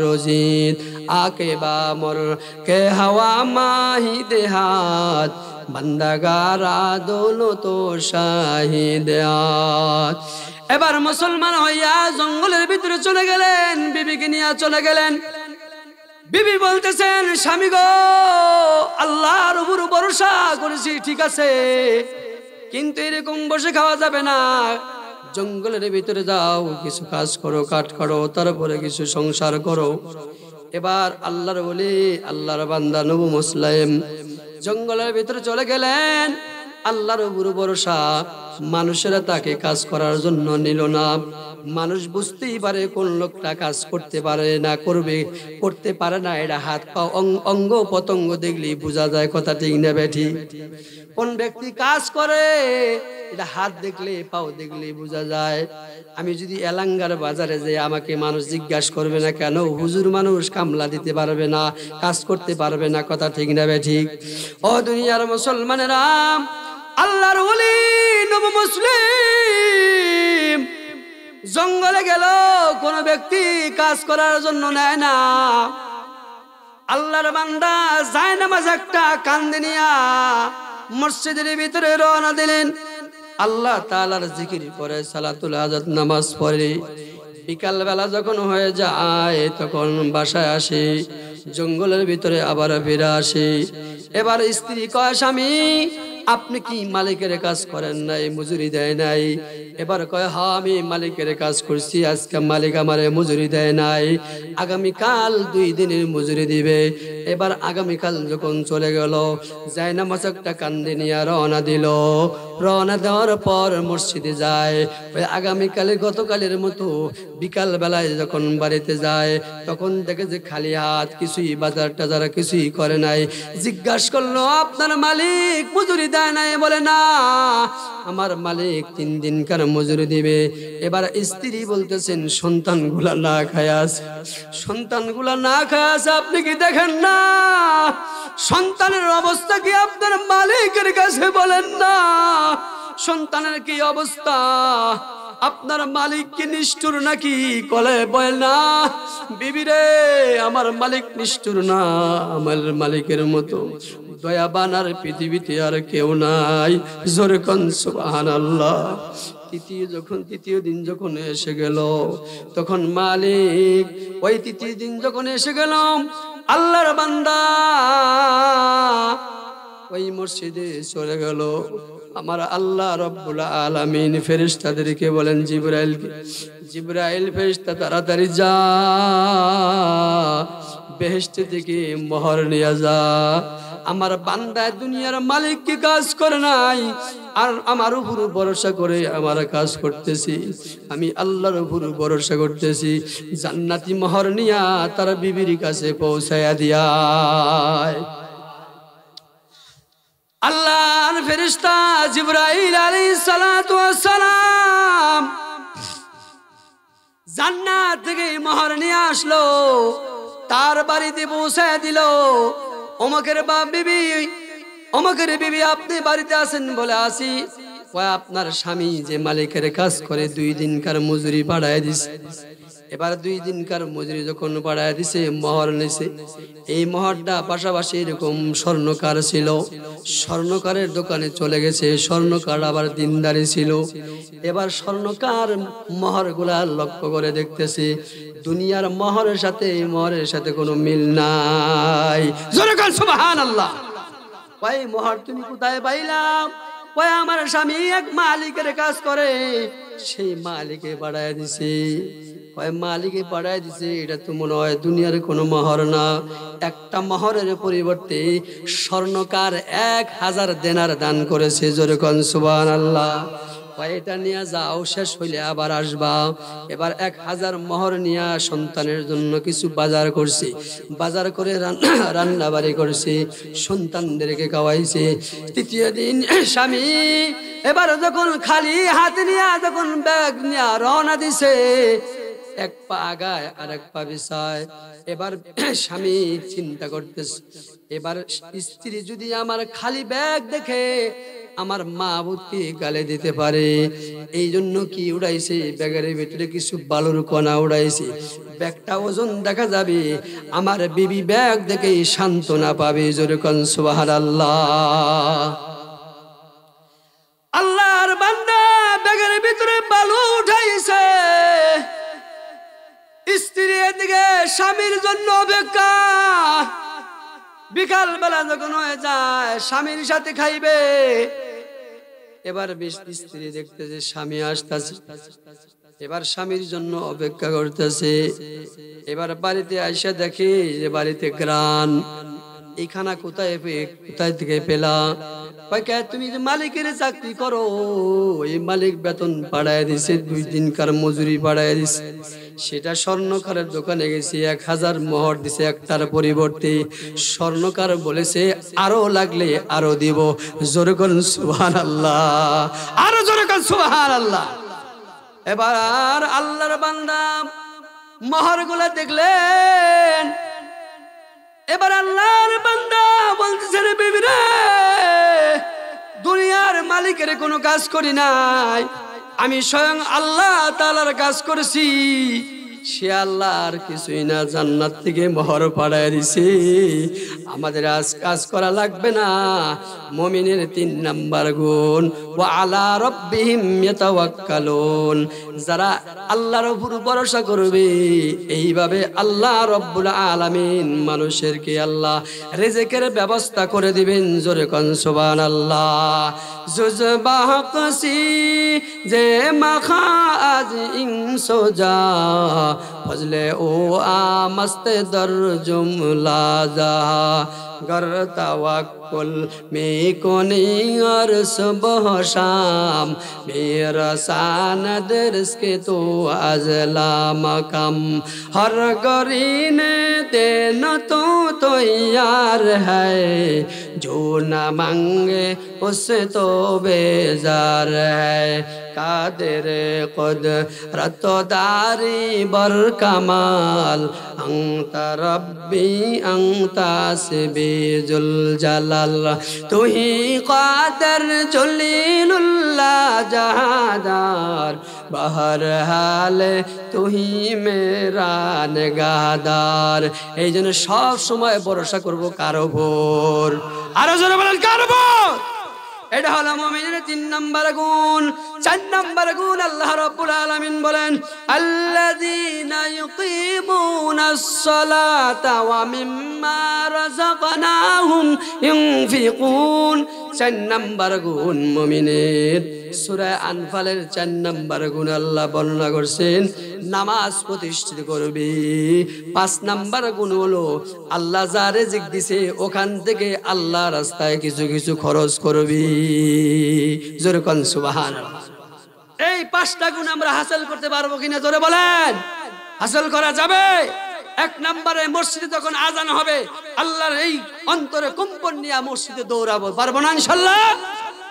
রোজিদ আকে বা মোর কে হাওয়া মাহি দেহাত বন্দাগারা দোলো তো শাহিদাত। এবার মুসলমান হইয়া জঙ্গলের ভিতরে চলে গেলেন, বিবিকে নিয়ে চলে গেলেন। বিবি বলতেছেন স্বামী গো, আল্লাহর উপর ভরসা করেছি ঠিক আছে, কিন্তু এরকম বসে খাওয়া যাবে না। জঙ্গলের ভিতরে যাও, কিছু কাজ করো, কাঠ করো, তারপরে কিছু সংসার করো। এবার আল্লাহর ওলি আল্লাহর বান্দা নবী মুসলিম জঙ্গলের ভিতরে চলে গেলেন। আল্লাহর উপর ভরসা, মানুষেরা তাকে কাজ করার জন্য নিল না। মানুষ বুঝতেই পারে কোন লোকটা কাজ করতে পারে না, করতে পারে না, এটা হাত পা অঙ্গ পতঙ্গ দেখলেই বোঝা যায়। কথা ঠিক না বেঠি? কোন ব্যক্তি কাজ করে এটা হাত দেখলে পাও দেখলে বোঝা যায়। আমি যদি এলাঙ্গার বাজারে যাই, আমাকে মানুষ জিজ্ঞাসা করবে না কেন হুজুর মানুষ কামলা দিতে পারবে না, কাজ করতে পারবে না। কথা ঠিক না বেঠি? ও দুনিয়ার মুসলমানেরা, আল্লাহর ওলি নবী মুসলিম জঙ্গলে গেল, কোন ব্যক্তি কাজ করার জন্য নেয় না। আল্লাহর বান্দা যায় নামাজ একটা কান্দে নিয়া মসজিদের ভিতরে রওনা দিলেন। আল্লাহ তাআলার জিকির করে সালাতুল হাজাত নামাজ পড়ে বিকাল বেলা যখন হয়ে যায় তখন বাসায় আসে, জঙ্গলের ভিতরে আবার ফিরে আসে। এবার স্ত্রী কয় স্বামী আপনি কি মালিকের কাজ করেন নাই, মজুরি দেয় নাই? এবার কয় হ্যাঁ আমি মালিকের কাজ করছি, আজকে মালিক আমারে মজুরি দেয় নাই, আগামীকাল 2 দিনের মজুরি দিবে। এবার আগামীকাল যখন চলে গেল, যায় নামাজ একটা কান্দে নিয়ে রওনা দিল। রওনা দেওয়ার পর মসজিদে যায়। ওই আগামীকালে গতকালের মতো বিকাল বেলায় যখন বাড়িতে যায় তখন দেখে যে খালি হাত, কিছুই বাজার টাজার কিছুই করে নাই। জিজ্ঞাসা করলো আপনার মালিক মজুরি দেয় নাই? বলে না, আমার মালিক 3 দিনকার মজুরি দিবে। এবার স্ত্রী বলতেছেন সন্তানগুলা না খায় আছে, সন্তানগুলা না খায় আছে, আপনি কি দেখেন না সন্তানের অবস্থা কি? আপনার মালিকের কাছে বলেন না সন্তানের কি অবস্থা? আপনার মালিক কি নিষ্ঠুর নাকি? কলে বলে না বিবি রে, আমার মালিক নিষ্ঠুর না, আমার মালিকের মতো দয়াবান আর পৃথিবীতে আর কেউ নাই। জোরে কোন সুবহানাল্লাহ। তৃতীয় দিন যখন এসে গেল তখন মালিক, ওই তৃতীয় দিন যখন এসে গেল আল্লাহর বান্দা ওই মসজিদে চলে গেল। আমার আল্লাহ রব্বুল আলামিন ফেরেশতাদেরকে বলেন জিবরাইল ফেরেশতা তাড়াতাড়ি যা, বেহেশত থেকে মোহর নিয়ে যা। আমার বান্দা দুনিয়ার মালিক কি কাজ করে নাই, আর আমার উপর ভরসা করে আমার কাজ করতেছি, আমি আল্লাহর উপর ভরসা করতেছি। জান্নাতি মোহর নিয়া তার বিবির কাছে পৌঁছায়া দিয়ায়। আল্লাহর ফেরেশতা জিবরাইল আলাইহিস সালাতু ওয়াস সালাম জান্নাত থেকে মোহর নিয়ে আসলো, তার বাড়িতে পৌঁছায় দিল। অমকের বিবি আপনি বাড়িতে আছেন? বলে আসি। কয় আপনার স্বামী যে মালিকের কাজ করে 2 দিনকার মজুরি বাড়ায় দিছে। এবার 2 দিনকার মজুরি যখন বাড়ায় দিছে, মোহর নিছে। এই মোহরটা পাশাপাশি এরকম স্বর্ণকার ছিল, স্বর্ণকারের দোকানে চলে গেছে। স্বর্ণকার আবার দিনদারি ছিল। এবার স্বর্ণকার মোহরগুলা লক্ষ্য করে দেখতেছে দুনিয়ার মোহরের সাথে এই মোহরের সাথে কোনো মিল নাই। জোরে বল সুবহানাল্লাহ। ভাই মোহর তুমি কোথায় পাইলাম? ওই আমার স্বামী এক মালিকের কাজ করে, সেই মালিকে বাড়ায় দিছে। ওই মালিকে বাড়ায় দিছে, এটা তো মনে হয় দুনিয়ার কোনো মোহর না। একটা মোহরের পরিবর্তে স্বর্ণকার 1000 দেনার দান করেছে। জোরে কোন সুবহানাল্লাহ। এটা নিয়ে যাও, শেষ হইলে আবার আসবা। এবার 1000 মোহর নিয়ে সন্তানের জন্য কিছু বাজার করছে, বাজার করে রান্না বাড়ি করছে, সন্তানদেরকে খাওয়াইছে। তৃতীয় দিন স্বামী এবার যখন খালি হাতে নিয়ে যখন ব্যাগ নিয়ে রওনা দিছে, এক পা আগায় আর এক পা পিছায়। এবার স্বামী চিন্তা করতেছে, এবার স্ত্রী যদি আমার খালি ব্যাগ দেখে আমার মা বুদ্ধি গালে দিতে পারে, এই জন্য কি উড়াইছে, ব্যাগের ভিতরে কিছু বালুর কণা উড়াইছে। ব্যাগটা ওজন দেখা যাবে, আমার বিবি ব্যাগ দেখে সান্ত্বনা পাবে। জোরে কোন সুবহানাল্লাহ। আল্লাহর বান্দা ব্যাগের ভিতরে বালু উঠাইছে, স্ত্রী এদিকে স্বামীর জন্য অপেক্ষা। বিকাল বেলা যখন হয়ে যায়, স্বামীর সাথে খাইবে। এবার স্ত্রী দেখতেছে স্বামী আসতেছে, এবার স্বামীর জন্য অপেক্ষা করতেছে। এবার বাড়িতে আইসা দেখে যে বাড়িতে গ্রান। এই খানা কোথায় থেকে পেলা? তুমি যে মালিকের চাকরি করো, এই মালিক বেতন বাড়ায় দিছে, 2 দিনকার মজুরি বাড়ায় দিছে। সেটা স্বর্ণকারের দোকানে গেছি, 1000 মোহর দিছে একটার পরিবর্তে। স্বর্ণকার বলেছে আরো লাগলে আরো দিব। জোরে করুন সুবহানাল্লাহ, আরো জোরে করুন সুবহানাল্লাহ। এবার আল্লাহর বান্দা মোহর গুলা দেখলেন। এবার আল্লাহর বান্দা বলতেছে, রে বিবি রে, দুনিয়ার মালিকের কোনো কাজ করি নাই, আমি স্বয়ং আল্লাহ তাআলার কাজ করেছি। সে আল্লাহ আর কিছুই না, জান্নাত থেকে মোহর পাঠায় দিছে। আমাদের আজ কাজ করা লাগবে না। মুমিনের 3 নাম্বার গুণ, ওয়া আলা রাব্বিহিম ইয়াতাওয়াক্কালুন। যারা আল্লাহর উপর ভরসা করবে, এইভাবে আল্লাহ রব্বুল আলামিন মানুষেরকে আল্লাহ রিজিকের ব্যবস্থা করে দিবেন। জোরে কোন সুবহানাল্লাহ। জুজবাহ কসি যে মাখা আজ ইনসোজা, ফজলে ও আমস্তে দর জুমলা যা, गर तवक्कुल में कोनी और सुबह शाम, मेरा सानद रिस्के तो अजला मकम, हर गरीने देन तो यार है, जो न मांगे उससे तो बेजार है, कादिर कुदरत दारी बर कमाल, अंता रब्बी अंता सिबी जुल जलाल, तू ही कादिर जलीलुल्लाह जहादार, बहर हाल तू ही मेरा निगाहदार। এই জন্য সব সময় ভরসা করব কার উপর? আরো জোরে বলেন কার উপর? এটা হলো মুমিনের 3 নাম্বার গুণ। 4 নাম্বার গুণ আল্লাহ রাব্বুল আলামিন বলেন, আল্লাযীনা ইউকিমুনাস সালাতা ওয়া মিম্মা রাযাকনাহুম ইউনফিকুন। 4 নাম্বার গুণ মুমিনের। সূরা আনফালের 4 নাম্বার গুণ আল্লাহ বর্ণনা করছেন, নামাজ প্রতিষ্ঠিত করবে। 5 নাম্বার গুণ হলো আল্লাহ যা রিজিক দিছে ওখান থেকে আল্লাহ রাস্তায় কিছু কিছু খরচ করবি। জোরে কোন সুবহানাল্লাহ। এই 5টা গুণ আমরা হাসিল করতে পারবো কিনা জোরে বলেন? হাসিল করা যাবে। 1 নম্বরে মসজিদে যখন আজান হবে, আল্লাহর এই অন্তরে কম্পন নিয়ে মসজিদে দৌড়াবো, পারবো না ইনশাআল্লাহ।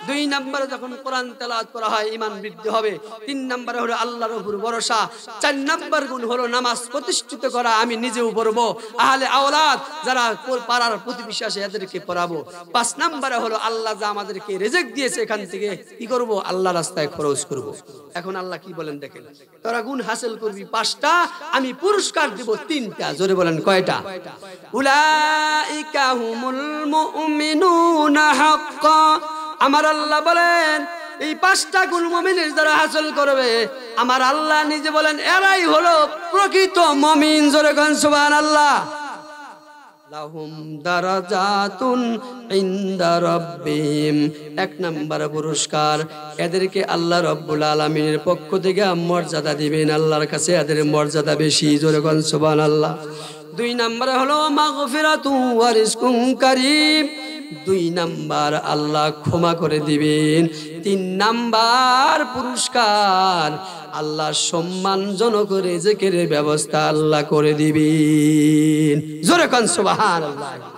2 নম্বরে যখন কোরআন তেলাওয়াত করা হয় ঈমান বৃদ্ধি হবে। 3 নম্বরে হলো আল্লাহর উপর ভরসা। 4 নম্বর গুণ হলো নামাজ প্রতিষ্ঠিত করা, আমি নিজেও পড়বো, আহলে আওলাদ যারা পাড়ার প্রতিবেশী আসে এদেরকে পড়াবো। 5 নম্বরে হলো আল্লাহ যা আমাদেরকে রিজিক দিয়েছে এখান থেকে কি করব? আল্লাহ রাস্তায় খরচ করব। এখন আল্লাহ কি বলেন দেখেন, তোরা গুণ হাসিল করবি 5টা, আমি পুরস্কার দিব 3টা। জোরে বলেন কয়টা? উলাইকা হুমুল মুমিনুনা হাক্কা। আমার আল্লাহ বলেন এই 5টা গুণ মুমিনের যারা হাসিল করবে, আমার আল্লাহ নিজে বলেন এরাই হলো প্রকৃত মুমিন। জোরে কোন সুবহানাল্লাহ। লাহুম দারাজাতুন ইনদা রাব্বিহিম। এক নাম্বার পুরস্কার, এদেরকে আল্লাহ রাব্বুল আলামিনের পক্ষ থেকে মর্যাদা দিবেন, আল্লাহর কাছে এদের মর্যাদা বেশি। জোরে কোন সুবহানাল্লাহ। দুই নাম্বার হলো মাগফিরাতু ওয়া রিজকুন কারীম। দুই নাম্বার আল্লাহ ক্ষমা করে দিবেন। তিন নাম্বার পুরস্কার, আল্লাহ সম্মানজনক রিজকের ব্যবস্থা আল্লাহ করে দিবেন। জোরে কোন সুবহানাল্লাহ।